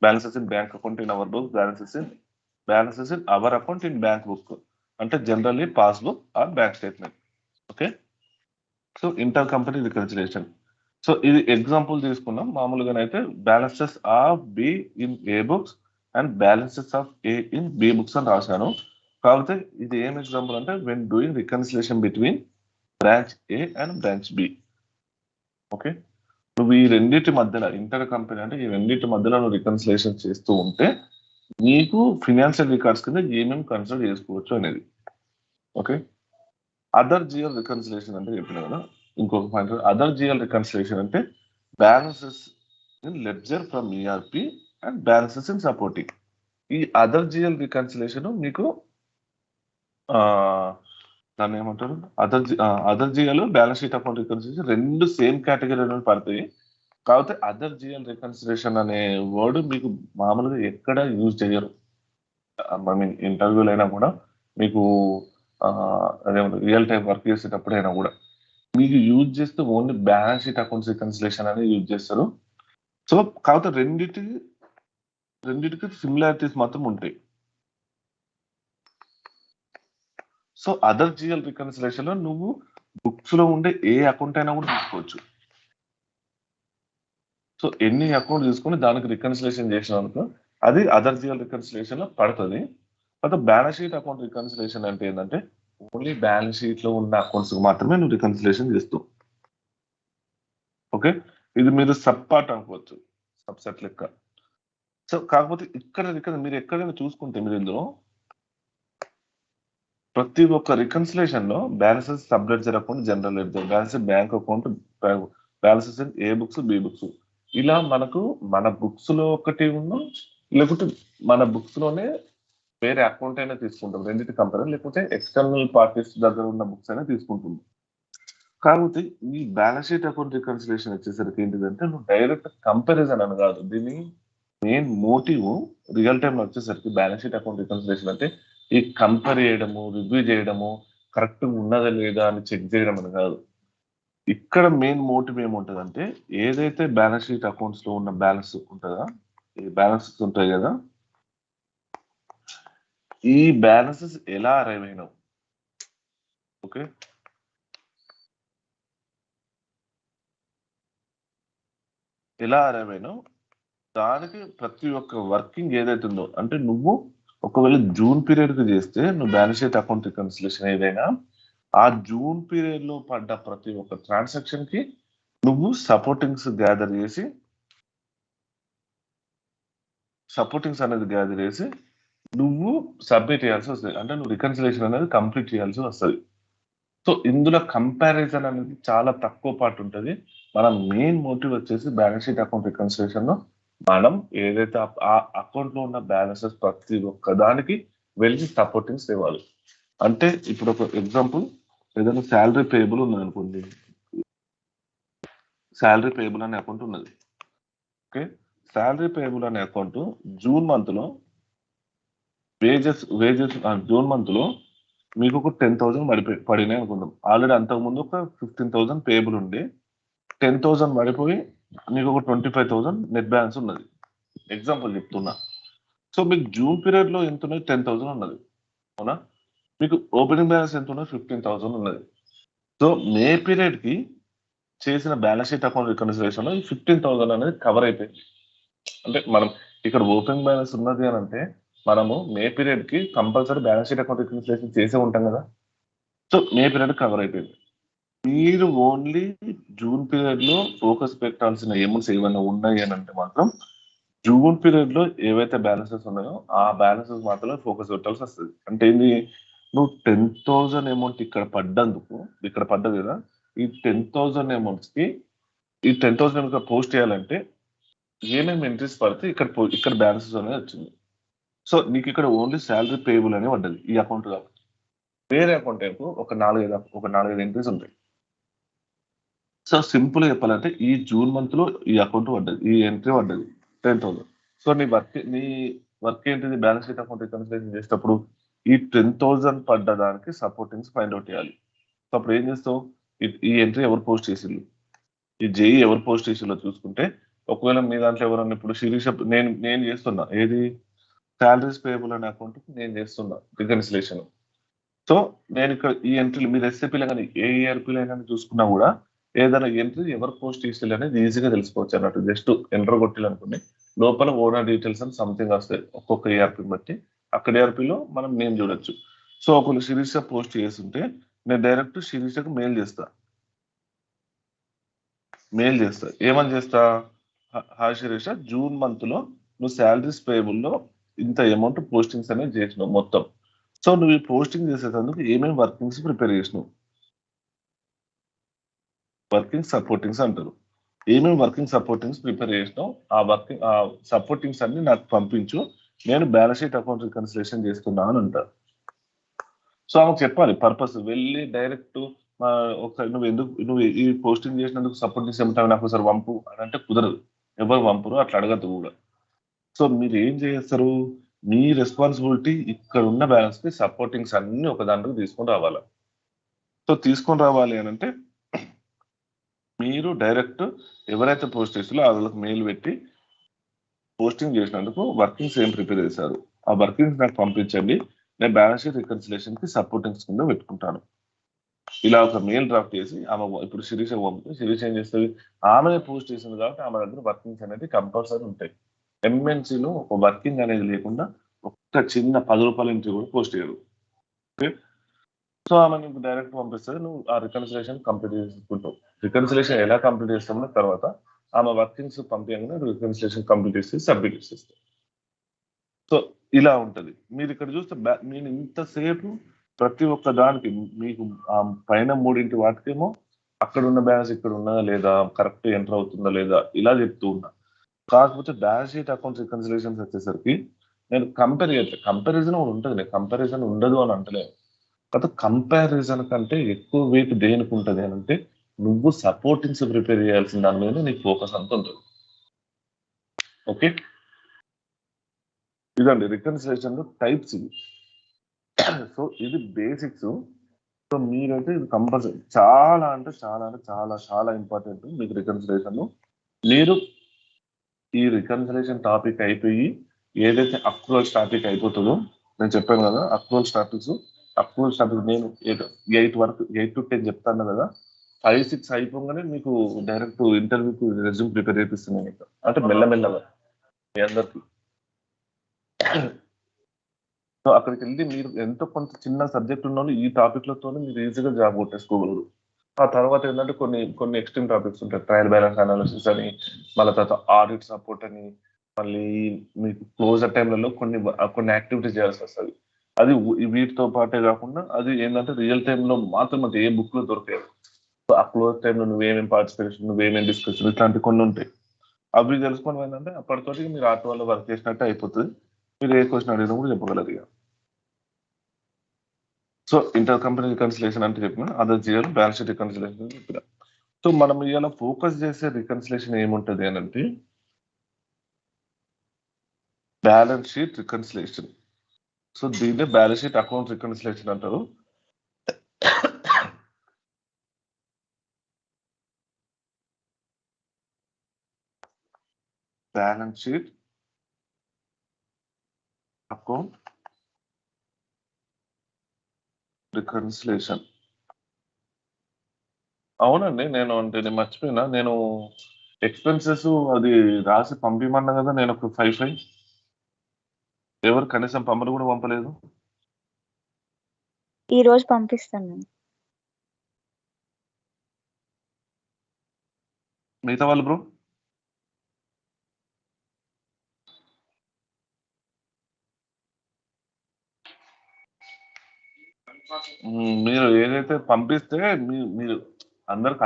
balances in bank account in our book, balances in our account in bank book అంటే generally passbook or bank statement. Okay, so inter company reconciliation. So ఇది example తీసుకున్నాం. మామూలుగానైతే balances of B in A books and balances of A in B books అని రాశాను. కాకపోతే ఇది ఏం example అంటే when doing reconciliation between branch A and branch B. Okay, నువ్వు ఈ రెండింటి మధ్యలో ఇంటర్ కంపెనీ అంటే ఈ రెండింటి మధ్యలో నువ్వు రికన్సిలేషన్ చేస్తూ ఉంటే నీకు ఫినాన్షియల్ రికార్డ్స్ కింద ఏమేమి కన్సిడర్ చేసుకోవచ్చు అనేది. ఓకే, అదర్ జిఎల్ రికన్సిలేషన్ అంటే చెప్పిన కదా ఇంకొక పాయింట్. అదర్ జిఎల్ రికన్సిలేషన్ అంటే balances in ledger from ERP and balances in supporting. ఈ అదర్ జిఎల్ రికన్సిలేషన్ మీకు దాన్ని ఏమంటారు, other GL balance sheet account reconciliation రెండు సేమ్ కేటగిరీలో పడతాయి. కాకపోతే అదర్ జిఎల్ రికన్సిలేషన్ అనే వర్డ్ మీకు మామూలుగా ఎక్కడ యూజ్ చేయరు. ఐ మీన్ ఇంటర్వ్యూలు అయినా కూడా మీకు అదేమంటారు రియల్ టైం వర్క్ చేసేటప్పుడైనా కూడా మీకు యూజ్ చేస్తే only balance sheet accounts reconciliation అనేది యూజ్ చేస్తారు. సో కాకపోతే రెండింటికి సిమిలారిటీస్ మాత్రం ఉంటాయి. సో అదర్ జిఎల్ రికన్సిలేషన్ లో నువ్వు బుక్స్ లో ఉండే ఏ అకౌంట్ అయినా కూడా తీసుకోవచ్చు. సో ఎన్ని అకౌంట్ తీసుకొని దానికి రికన్సిలేషన్ చేసినందుకు అది అదర్ జిఎల్ రికన్సిలేషన్ లో పడుతుంది. అయితే బ్యాలెన్స్ షీట్ అకౌంట్ రికన్సిలేషన్ అంటే ఏంటంటే ఓన్లీ బ్యాలెన్స్ షీట్ లో ఉన్న అకౌంట్స్ మాత్రమే నువ్వు రికన్సిలేషన్ చేస్తావు. ఓకే, ఇది మీరు సబ్ పార్ట్ అనుకోవచ్చు, సబ్సెట్ లెక్క. సో కాకపోతే ఇక్కడ మీరు ఎక్కడైనా చూసుకుంటే మీరు ఇందులో ప్రతి ఒక్క రికన్సిలేషన్ లో balances sub ledger account, general ledger, balances bank account, balances in A books B books, ఇలా మనకు మన బుక్స్ లో ఒకటి ఉన్న లేకపోతే మన బుక్స్ లోనే వేరే అకౌంట్ అయినా తీసుకుంటాం రెండింటి కంపెనీ, లేకపోతే ఎక్స్టర్నల్ పార్టీస్ దగ్గర ఉన్న బుక్స్ అయినా తీసుకుంటుంది. కాకపోతే ఈ బ్యాలెన్స్ షీట్ అకౌంట్ రికన్సిలేషన్ వచ్చేసరికి ఏంటిదంటే నువ్వు డైరెక్ట్ కంపారిజన్ అని కాదు, దీని మెయిన్ మోటివ్ రియల్ టైమ్ లో వచ్చేసరికి బ్యాలెన్స్ షీట్ అకౌంట్ రికన్సిలేషన్ అంటే ఈ కంపేర్ చేయడము, రివ్యూ చేయడము, కరెక్ట్ ఉన్నదా లేదా అని చెక్ చేయడం అని కాదు. ఇక్కడ మెయిన్ మోటివ్ ఏముంటదంటే ఏదైతే బ్యాలెన్స్ షీట్ అకౌంట్స్ లో ఉన్న బ్యాలెన్స్ ఉంటుందా, ఈ బ్యాలెన్సెస్ ఉంటాయి కదా, ఈ బ్యాలెన్సెస్ ఎలా అరైవ్ అయినావు. ఓకే, ఎలా అరైవ్ అయినావు దానికి ప్రతి ఒక్క వర్కింగ్ ఏదైతే ఉందో, అంటే నువ్వు ఒకవేళ జూన్ పీరియడ్ కి చేస్తే నువ్వు బ్యాలెన్స్ షీట్ అకౌంట్ రికన్సిలేషన్ ఏదైనా ఆ జూన్ పీరియడ్ లో పడ్డ ప్రతి ఒక్క ట్రాన్సాక్షన్ కి నువ్వు సపోర్టింగ్స్ అనేది గ్యాదర్ చేసి నువ్వు సబ్మిట్ చేయాల్సి వస్తుంది. అంటే నువ్వు రికన్సిలేషన్ అనేది కంప్లీట్ చేయాల్సి వస్తుంది. సో ఇందులో కంపారిజన్ అనేది చాలా తక్కువ పార్ట్ ఉంటుంది. మన మెయిన్ మోటివ్ వచ్చేసి బ్యాలెన్స్ షీట్ అకౌంట్ రికన్సిలేషన్ లో మనం ఏదైతే ఆ అకౌంట్ లో ఉన్న బ్యాలెన్సెస్ ప్రతి ఒక్క దానికి వెళ్ళి సపోర్టింగ్స్ ఇవ్వాలి. అంటే ఇప్పుడు ఒక ఎగ్జాంపుల్, ఏదైనా శాలరీ పేయబుల్ ఉన్నది అనుకోండి, శాలరీ పేయబుల్ అనే అకౌంట్ ఉన్నది. ఓకే, శాలరీ పేయబుల్ అనే అకౌంట్ జూన్ మంత్ లో వేజెస్ జూన్ మంత్ లో మీకు ఒక 10,000 పడినాయి అనుకుందాం. ఆల్రెడీ అంతకుముందు ఒక 15,000 పేయబుల్ ఉండి 10,000 పడిపోయి మీకు ఒక 25,000 నెట్ బ్యాలెన్స్ ఉన్నది. ఎగ్జాంపుల్ చెప్తున్నా. సో మీకు జూన్ పీరియడ్ లో ఎంత ఉన్నది, 10,000 ఉన్నది అవునా. మీకు ఓపెనింగ్ బ్యాలెన్స్ ఎంత ఉన్నది, 15,000 ఉన్నది. సో మే పీరియడ్ కి చేసిన బ్యాలెన్స్ షీట్ అకౌంట్ రికన్సిలేషన్ లో 15,000 అనేది కవర్ అయిపోయింది. అంటే మనం ఇక్కడ ఓపెనింగ్ బ్యాలెన్స్ ఉన్నది అని అంటే మనము మే పీరియడ్ కి compulsory balance sheet account reconciliation చేసే ఉంటాం కదా. సో మే పీరియడ్ కవర్ అయిపోయింది. మీరు ఓన్లీ జూన్ పీరియడ్ లో ఫోకస్ పెట్టాల్సిన ఏమౌంట్స్ ఏమైనా ఉన్నాయి అని అంటే మాత్రం జూన్ పీరియడ్ లో ఏవైతే బ్యాలెన్సెస్ ఉన్నాయో ఆ బ్యాలెన్సెస్ మాత్రమే ఫోకస్ పెట్టాల్సి వస్తుంది. అంటే ఏంది, నువ్వు 10,000 అమౌంట్ ఇక్కడ పడ్డందుకు, ఇక్కడ పడ్డది కదా, ఈ 10,000 అమౌంట్స్ కి ఈ 10,000 పోస్ట్ చేయాలంటే ఏమేమి ఎంట్రీస్ పడితే ఇక్కడ బ్యాలెన్సెస్ అనేది వచ్చింది. సో నీకు ఇక్కడ ఓన్లీ శాలరీ పేయబుల్ అనే పడ్డది ఈ అకౌంట్ కాబట్టి. వేరే అకౌంట్ ఏమో ఒక 4-5 ఎంట్రీస్ ఉంటాయి. సో సింపుల్ గా చెప్పాలంటే ఈ జూన్ మంత్ లో ఈ అకౌంట్ పడ్డది, ఈ ఎంట్రీ పడ్డది 10,000. సో నీ వర్క్ ఏంటిది? బ్యాలెన్స్ షీట్ అకౌంట్ రికన్సిలేషన్ చేసేటప్పుడు ఈ 10,000 పడ్డ దానికి సపోర్టింగ్స్ ఫైండ్ అవుట్ చేయాలి. సో అప్పుడు ఏం చేస్తావు? ఈ ఎంట్రీ ఎవరు పోస్ట్ చేసిళ్ళు, ఈ జేఈ ఎవరు పోస్ట్ చేసిల్లో చూసుకుంటే, ఒకవేళ మీ దాంట్లో ఎవరన్నా ఇప్పుడు శిరీష నేను చేస్తున్నా ఏది శాలరీస్ పేయబుల్ అనే అకౌంట్ నేను చేస్తున్నా రికన్సిలేషన్. సో నేను ఇక్కడ ఈ ఎంట్రీలు మీరు ఎస్ఏపీలో కానీ ఏ ఈఆర్పీలో కానీ చూసుకున్నా కూడా ఏదైనా ఎంట్రీ ఎవరు పోస్ట్ చేసేది అనేది ఈజీగా తెలుసుకోవచ్చు అన్నట్టు. జస్ట్ ఎంటర్ కొట్టాలనుకుని లోపల ఓనర్ డీటెయిల్స్ అని సంథింగ్ వస్తాయి ఒక్కొక్క ఈఆర్పీ బట్టి. అక్కడ ఈఆర్పీలో మనం నేమ్ చూడొచ్చు. సో ఒకళ్ళు శిరీష పోస్ట్ చేస్తుంటే నేను డైరెక్ట్ శిరీషకు మెయిల్ చేస్తా. ఏమని చేస్తా? హాయ్ శిరీష, జూన్ మంత్ లో నువ్వు శాలరీస్ పేయబుల్ లో ఇంత అమౌంట్ పోస్టింగ్స్ అనేది చేసినావు మొత్తం. సో నువ్వు ఈ పోస్టింగ్ చేసేటందుకు ఏమేమి వర్కింగ్స్ ప్రిపేర్ చేసినావు? వర్కింగ్ సపోర్టింగ్స్ అంటారు. ఏమేమి వర్కింగ్ సపోర్టింగ్స్ ప్రిపేర్ చేసినావు ఆ సపోర్టింగ్స్ అన్ని నాకు పంపించు, నేను బ్యాలెన్స్ షీట్ అకౌంట్ రికన్సిలేషన్ చేస్తున్నా అని అంటారు. సో ఆమెకు చెప్పాలి పర్పస్. వెళ్ళి డైరెక్ట్ ఒకసారి నువ్వు ఈ పోస్టింగ్ చేసినందుకు సపోర్టింగ్స్ ఏమంటావు నాకు ఒకసారి పంపు అని అంటే కుదరదు. ఎవరు పంపరు, అట్లా అడగద్దు కూడా. సో మీరు ఏం చేస్తారు? మీ రెస్పాన్సిబిలిటీ ఇక్కడ ఉన్న బ్యాలెన్స్ కి సపోర్టింగ్స్ అన్ని ఒక దాంట్లో తీసుకొని రావాలి. సో తీసుకొని రావాలి అని అంటే మీరు డైరెక్ట్ ఎవరైతే పోస్ట్ చేస్తారో వాళ్ళకి మెయిల్ పెట్టి పోస్టింగ్ చేసినందుకు వర్కింగ్స్ ఏం ప్రిపేర్ చేశారు, ఆ వర్కింగ్స్ నాకు పంపించండి, నేను బ్యాలెన్స్ షీట్ రికన్సిలేషన్ కి సపోర్టింగ్స్ కింద పెట్టుకుంటాను. ఇలా ఒక మెయిల్ డ్రాఫ్ట్ చేసి ఆమె ఇప్పుడు శిరీష పంపితే శిరీష ఏం చేస్తుంది? ఆమె పోస్ట్ చేసింది కాబట్టి ఆమె దగ్గర వర్కింగ్స్ అనేది కంపల్సరీ ఉంటాయి. ఎంఎన్సీలో ఒక వర్కింగ్ అనేది లేకుండా ఒక్క చిన్న 10 రూపాయల నుంచి కూడా పోస్ట్ చేయరు. సో ఆమె నీకు డైరెక్ట్ పంపిస్తుంది, నువ్వు ఆ రికన్సిలేషన్ కంప్లీట్ చేసుకుంటావు. రికన్సిలేషన్ ఎలా కంప్లీట్ చేస్తామో తర్వాత ఆమె వర్కింగ్స్ పంపించగానే రికన్సిలేషన్ కంప్లీట్ చేసి సబ్మిట్ చేసేస్తాం. సో ఇలా ఉంటది. మీరు ఇక్కడ చూస్తే నేను ఇంతసేపు ప్రతి ఒక్క దానికి మీకు ఆ పైన 3 వాటికేమో అక్కడ ఉన్న బ్యాలెన్స్ ఇక్కడ ఉన్నదా లేదా, కరెక్ట్ ఎంటర్ అవుతుందా లేదా ఇలా చెప్తూ ఉన్నా. కాకపోతే బ్యాలెన్స్ షీట్ అకౌంట్ రికన్సిలేషన్స్ వచ్చేసరికి నేను కంపారిజన్ ఉంటుంది. నేను కంపారిజన్ ఉండదు అని అంటలేదు. కాకపోతే కంపారిజన్ కంటే ఎక్కువ వెయిట్ దేనికి ఉంటుంది అని అంటే నువ్వు సపోర్టింగ్స్ ప్రిపేర్ చేయాల్సిన దాని మీద నీకు ఫోకస్ అంత ఉంటుంది. ఓకే, ఇదండి రికన్సిలేషన్ టైప్స్ ఇవి. సో ఇది బేసిక్స్. సో మీరైతే ఇది కంపల్సరీ చాలా అంటే చాలా అంటే చాలా చాలా ఇంపార్టెంట్ మీకు రికన్సిలేషన్. మీరు ఈ రికన్సిలేషన్ టాపిక్ అయిపోయి ఏదైతే అక్రూవల్స్ టాపిక్ అయిపోతుందో, నేను చెప్పాను కదా అక్రూవల్స్ టాపిక్ నేను 8 to 10 చెప్తాను కదా, 5-6 అయిపోగానే మీకు డైరెక్ట్ ఇంటర్వ్యూకి రెజ్యూమ్ ప్రిపేర్ చేపిస్తున్నాను మీకు. అంటే మెల్లమెల్లగా మీ అందరికి. సో అక్కడికి వెళ్ళి మీరు ఎంతో కొంత చిన్న సబ్జెక్ట్ ఉన్న ఈ టాపిక్లతో మీరు ఈజీగా జాబ్ కొట్టేసుకోగలరు. ఆ తర్వాత ఏంటంటే కొన్ని ఎక్స్ట్రీమ్ టాపిక్స్ ఉంటాయి. ట్రయల్ బ్యాలెన్స్ అనాలిసిస్ అని, మళ్ళీ తర్వాత ఆడిట్ సపోర్ట్ అని, మళ్ళీ మీకు క్లోజర్ టైంలలో కొన్ని యాక్టివిటీస్ చేయాల్సి వస్తుంది. అది వీటితో పాటే కాకుండా అది ఏంటంటే రియల్ టైంలో మాత్రం అది ఏ బుక్ లో దొరికాయి. సో ఆ క్లోజ్ టైంలో నువ్వేమేమి పార్టిసిపేషన్, నువ్వేమేమి డిస్కషన్, ఇట్లాంటి కొన్ని ఉంటాయి. అవి తెలుసుకోవడం ఏంటంటే అప్పటితోటి మీరు ఆర్ట్ వల్ల వర్క్ చేసినట్టు అయిపోతుంది. మీరు ఏ క్వశ్చన్ అడిగినా కూడా చెప్పగలరు ఇక. సో ఇంటర్ కంపెనీ రికన్సిలేషన్ అంటే చెప్పిన, other Jeeyar balance sheet reconciliation చెప్పిన. సో మనం ఇవాళ ఫోకస్ చేసే రికన్సిలేషన్ ఏముంటది అని అంటే బ్యాలెన్స్ షీట్ రికన్సిలేషన్. సో దీన్నే బ్యాలెన్స్ షీట్ అకౌంట్ రికన్సిలేషన్ అంటారు. Balance sheet account reconciliation. అవునండి, నేను మర్చిపోయినా. నేను ఎక్స్పెన్సెస్ అది రాసి పంపిమన్నా కదా, నేను ఒక 5 ఎవరు కనీసం పంపలు కూడా పంపలేదు. ఈ రోజు పంపిస్తాను నేను. మిగతా వాళ్ళు బ్రో మీరు ఏదైతే పంపిస్తే మీరు అందరికి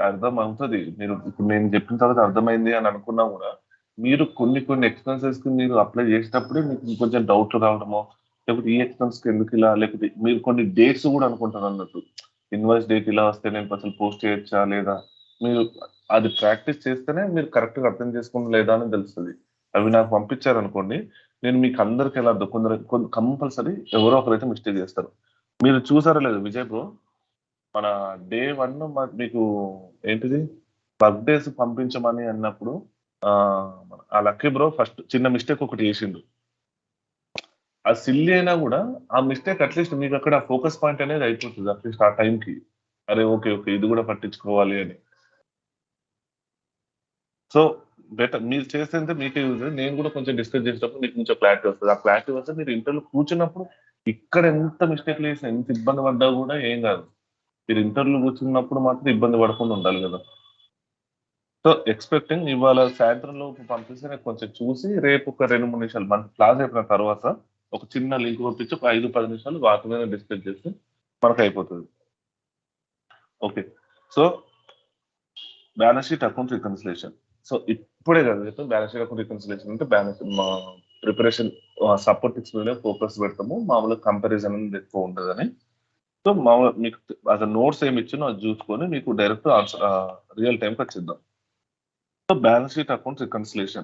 అర్థం అవుతుంది. మీరు ఇప్పుడు నేను చెప్పిన తర్వాత అర్థమైంది అని అనుకున్నా కూడా మీరు కొన్ని ఎక్స్పెన్సెస్ కి మీరు అప్లై చేసేటప్పుడే మీకు కొంచెం డౌట్ రావడమో, లేకపోతే ఈ ఎక్స్పెన్స్ కి ఎందుకు ఇలా, లేకపోతే మీరు కొన్ని డేట్స్ కూడా అనుకుంటారు అన్నట్టు. ఇన్వాయిస్ డేట్ ఇలా వస్తే నేను అసలు పోస్ట్ చేయొచ్చా లేదా, మీరు అది ప్రాక్టీస్ చేస్తేనే మీరు కరెక్ట్ గా అర్థం చేసుకుని లేదా అని తెలుస్తుంది. అవి నాకు పంపించారనుకోండి, నేను మీకు అందరికి ఎలా కొందరు కంపల్సరీ ఎవరో ఒకరైతే మిస్టేక్ చేస్తారు. మీరు చూసారా లేదు విజయ్ బ్రో, మన డే 1 మీకు ఏంటిది వర్క్ డేస్ పంపించమని అన్నప్పుడు ఆ ఆ లక్కీ బ్రో ఫస్ట్ చిన్న మిస్టేక్ ఒకటి చేసిండు. ఆ సిల్లీ అయినా కూడా ఆ మిస్టేక్ అట్లీస్ట్ మీకు అక్కడ ఫోకస్ పాయింట్ అనేది అయిపోతుంది అట్లీస్ట్ ఆ టైంకి. అరే ఓకే ఓకే ఇది కూడా పట్టించుకోవాలి అని. సో బెటర్ మీరు చేస్తే మీకే యూజ్. నేను కూడా కొంచెం డిస్కస్ చేసేటప్పుడు మీకు కొంచెం క్లారిటీ వస్తుంది. ఆ క్లారిటీ వస్తే మీరు ఇంటర్వ్యూ కూర్చున్నప్పుడు ఇక్కడ ఎంత మిస్టేక్ చేసినా ఎంత ఇబ్బంది పడ్డా కూడా ఏం కాదు. మీరు ఇంటర్వ్యూ కూర్చున్నప్పుడు మాత్రం ఇబ్బంది పడకుండా ఉండాలి కదా. సో ఎక్స్పెక్టింగ్ ఇవాళ సాయంత్రం లోపు పంపిస్తే నేను కొంచెం చూసి రేపు ఒక 2-3 నిమిషాలు మన క్లాస్ అయిపోయిన తర్వాత ఒక చిన్న లింక్ పంపించి ఒక 5-10 నిమిషాలు వాటి మీద డిస్కస్ చేస్తే మనకు అయిపోతుంది. Okay. So balance sheet account reconciliation. So ఇప్పుడే కదా బ్యాలెన్స్ షీట్ అకౌంట్ రికన్సిలేషన్ అంటే బ్యాలెన్స్ మా ప్రిపరేషన్ సపోర్ట్ మీద ఫోకస్ పెడతాము. మామూలుగా కంపారిజన్ అనేది ఎక్కువ ఉంటుందని. సో మామూలుగా మీకు అసలు నోట్స్ ఏమి ఇచ్చినో అది చూసుకొని మీకు డైరెక్ట్ ఆన్సర్ రియల్ టైంకి వచ్చిద్దాం. So balance sheet account reconciliation.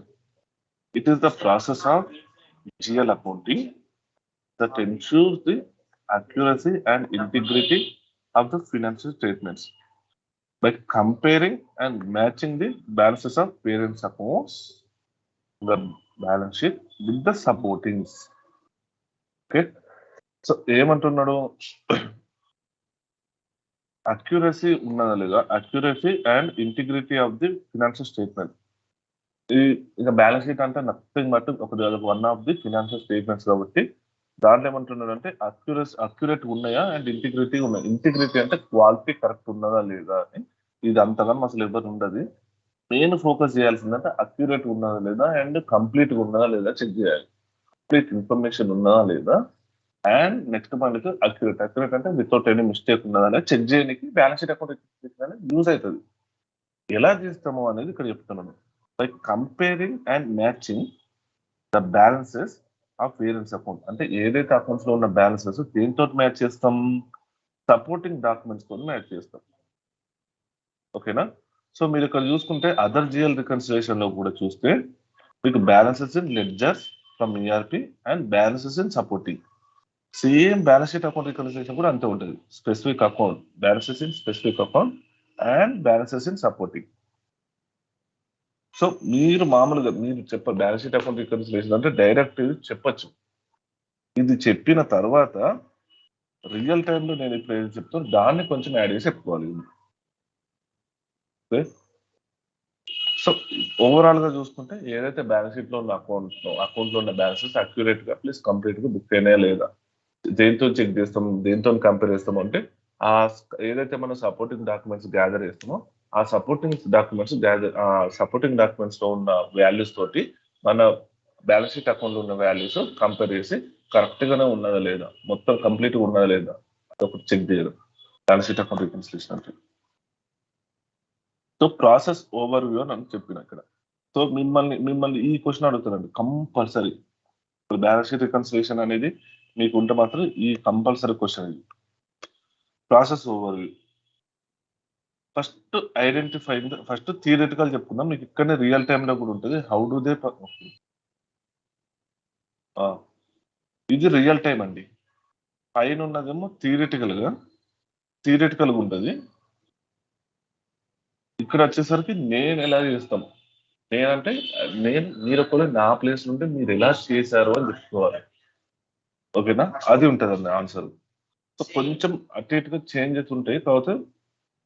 It is the process of GL accounting that ensures the accuracy and integrity of the financial statements by comparing and matching the balances of parents' accounts, the balance sheet with the supportings. Okay. So ఏమంటున్నాడు, accuracy ఉన్నదా లేదా, accuracy and integrity of the financial statement. ఇక balance sheet అంటే nothing but ఒక one of the financial statements కాబట్టి దాంట్లో ఏమంటున్నాడు అంటే అక్యురేట్ ఉన్నాయా అండ్ ఇంటిగ్రిటీ ఉన్నాయి. ఇంటిగ్రిటీ అంటే క్వాలిటీ కరెక్ట్ ఉన్నదా లేదా అని. ఇది అంతగా అసలు ఎవరు ఉండదు. మెయిన్ ఫోకస్ చేయాల్సిందంటే అక్యురేట్ ఉన్నదా లేదా అండ్ కంప్లీట్ గా ఉన్నదా లేదా చెక్ చేయాలి. కంప్లీట్ ఇన్ఫర్మేషన్ ఉన్నదా లేదా అండ్ నెక్స్ట్ పాయింట్ అక్యురేట్ అంటే వితౌట్ ఎనీ మిస్టేక్ ఉన్నదా లేదా చెక్ చేయడానికి బ్యాలెన్స్ షీట్ అకౌంట్ యూజ్ అవుతుంది. ఎలా చేస్తాము అనేది ఇక్కడ చెప్తున్నాను. By comparing and matching the balances of variance account. అంటే ఏదైతే అకౌంట్స్ లో ఉన్న బ్యాలెన్సెస్ దేంతో మ్యాచ్ చేస్తాం, సపోర్టింగ్ డాక్యుమెంట్స్ తో మ్యాచ్ చేస్తాం. ఓకేనా. సో మీరు ఇక్కడ చూసుకుంటే అదర్ జిఎల్ రికన్సిలేషన్ లో కూడా చూస్తే మీకు balances in ledgers from ERP and balances in supporting. Same balance sheet account reconciliation కూడా అంతే ఉంటుంది. Specific account, balances in specific account and balances in supporting. So మీరు మామూలుగా మీరు బ్యాలెన్స్ షీట్ అకౌంట్ రికన్సిలేషన్ అంటే డైరెక్ట్ చెప్పచ్చు. ఇది చెప్పిన తర్వాత రియల్ టైంలో నేను ఇప్పుడు ఏది చెప్తాను దాన్ని కొంచెం యాడ్ చేసి చెప్పుకోవాలి. సో ఓవరాల్ గా చూసుకుంటే ఏదైతే బ్యాలెన్స్ షీట్ లో ఉన్న అకౌంట్ లో ఉన్న బ్యాలెన్సెస్ అక్యురేట్ గా ప్లస్ కంప్లీట్ గా బుక్ అయినాయా లేదా, దేంతో చెక్ చేస్తాం, దేంతో కంపేర్ చేస్తాం అంటే ఆ ఏదైతే మనం సపోర్టింగ్ డాక్యుమెంట్స్ గ్యాదర్ చేస్తామో ఆ సపోర్టింగ్ డాక్యుమెంట్స్ లో ఉన్న వాల్యూస్ తోటి మన బ్యాలెన్స్ షీట్ అకౌంట్ లో ఉన్న వాల్యూస్ కంపేర్ చేసి కరెక్ట్ గానే ఉన్నదా లేదా, మొత్తం కంప్లీట్ గా ఉన్నదా లేదా అదొకటి చెక్ చేయడం బ్యాలెన్స్ షీట్ అకౌంట్ రికన్సిలేషన్ అంటే. సో ప్రాసెస్ ఓవర్ వ్యూ అని చెప్పిన ఇక్కడ. సో మిమ్మల్ని ఈ క్వశ్చన్ అడుగుతారండి కంపల్సరీ. బ్యాలెన్స్ షీట్ రికన్సిలేషన్ అనేది మీకు ఉంటే మాత్రం ఈ కంపల్సరీ క్వశ్చన్ ఇది. Process over view. First theoretical చెప్పుకుందాం. మీకు ఇక్కడనే రియల్ టైమ్ లో కూడా ఉంటుంది. హౌ డు దే, ఇది రియల్ టైం అండి. పైన ఉన్నదేమో థియరిటికల్ గా ఉంటుంది. ఇక్కడ వచ్చేసరికి నేను ఎలా చేస్తాం, నేనంటే మీరు ఒకవేళ నా ప్లేస్ నుండి మీరు ఎలా చేశారు అని చెప్పుకోవాలి. ఓకేనా, అది ఉంటుందండి ఆన్సర్. సో కొంచెం అటు ఇటుగా చేంజెస్ ఉంటాయి. తర్వాత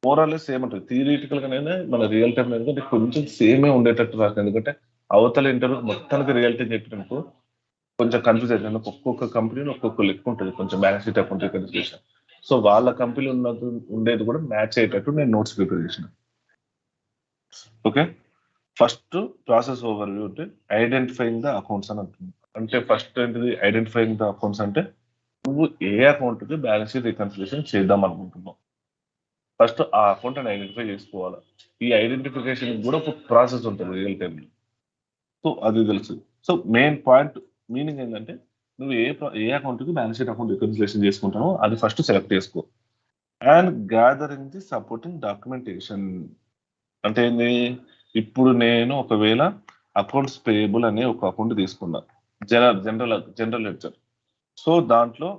మోరాలెస్ సేమ్ ఉంటుంది. థియరిటికల్ గానే మన రియల్ టైం ఎందుకంటే కొంచెం సేమే ఉండేటట్టు రాదు. ఎందుకంటే అవతల ఇంటర్వ్యూ మొత్తానికి రియల్ టైం చెప్పినప్పుడు కొంచెం కన్ఫ్యూజ్ అవుతుంది. ఒక్కొక్క కంపెనీ ఒక్కొక్క లెక్క ఉంటుంది కొంచెం balance sheet account reconciliation. So వాళ్ళ కంపెనీ ఉండేది కూడా మ్యాచ్ అయ్యేటట్టు నేను నోట్స్ ప్రిపేర్ చేసిన. Okay. First process over view అంటే ఐడెంటిఫైయింగ్ ద అకౌంట్స్ అని అంటుంది. అంటే ఫస్ట్ ఏంటిది ఐడెంటిఫైయింగ్ ద అకౌంట్స్ అంటే నువ్వు ఏ అకౌంట్ కి బ్యాలెన్స్ షీట్ రికన్సిలేషన్ చేద్దాం అనుకుంటున్నావు. ఫస్ట్ ఆ అకౌంట్ ఐడెంటిఫై చేసుకోవాలి. ఈ ఐడెంటిఫికేషన్ కూడా ఒక ప్రాసెస్ ఉంటుంది రియల్ టైంలో. సో అది తెలుసు. సో మెయిన్ పాయింట్ మీనింగ్ ఏంటంటే నువ్వు ఏ అకౌంట్కి బ్యాలెన్స్ షీట్ అకౌంట్ రికన్సిలేషన్ చేసుకుంటావో అది ఫస్ట్ సెలెక్ట్ చేసుకో. And gathering the supporting documentation అంటే ఏంది, ఇప్పుడు నేను ఒకవేళ అకౌంట్స్ పేయబుల్ అనే ఒక అకౌంట్ తీసుకున్నా, జనరల్ లెడ్జర్. సో దాంట్లో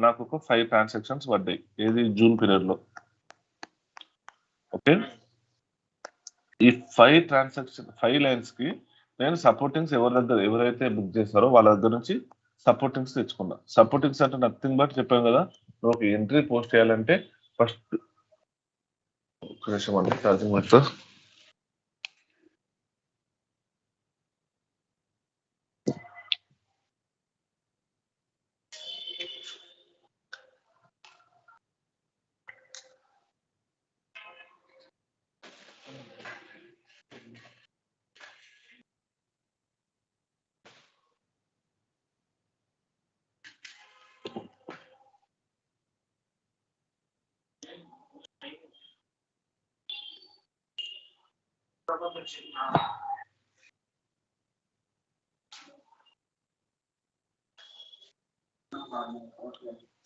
నాకు ఒక 5 ట్రాన్సాక్షన్స్ పడ్డాయి ఏది జూన్ పీరియడ్ లో. ఓకే, ఈ 5 లైన్స్ కి నేను సపోర్టింగ్స్ ఎవరైతే బుక్ చేస్తారో వాళ్ళ దగ్గర నుంచి సపోర్టింగ్స్ తెచ్చుకున్నా. సపోర్టింగ్స్ అంటే నథింగ్ బట్ చెప్పాను కదా, నువ్వు ఒక ఎంట్రీ పోస్ట్ చేయాలంటే ఫస్ట్ ఒక నిమిషం అంటే ఛార్జింగ్ పెడతా.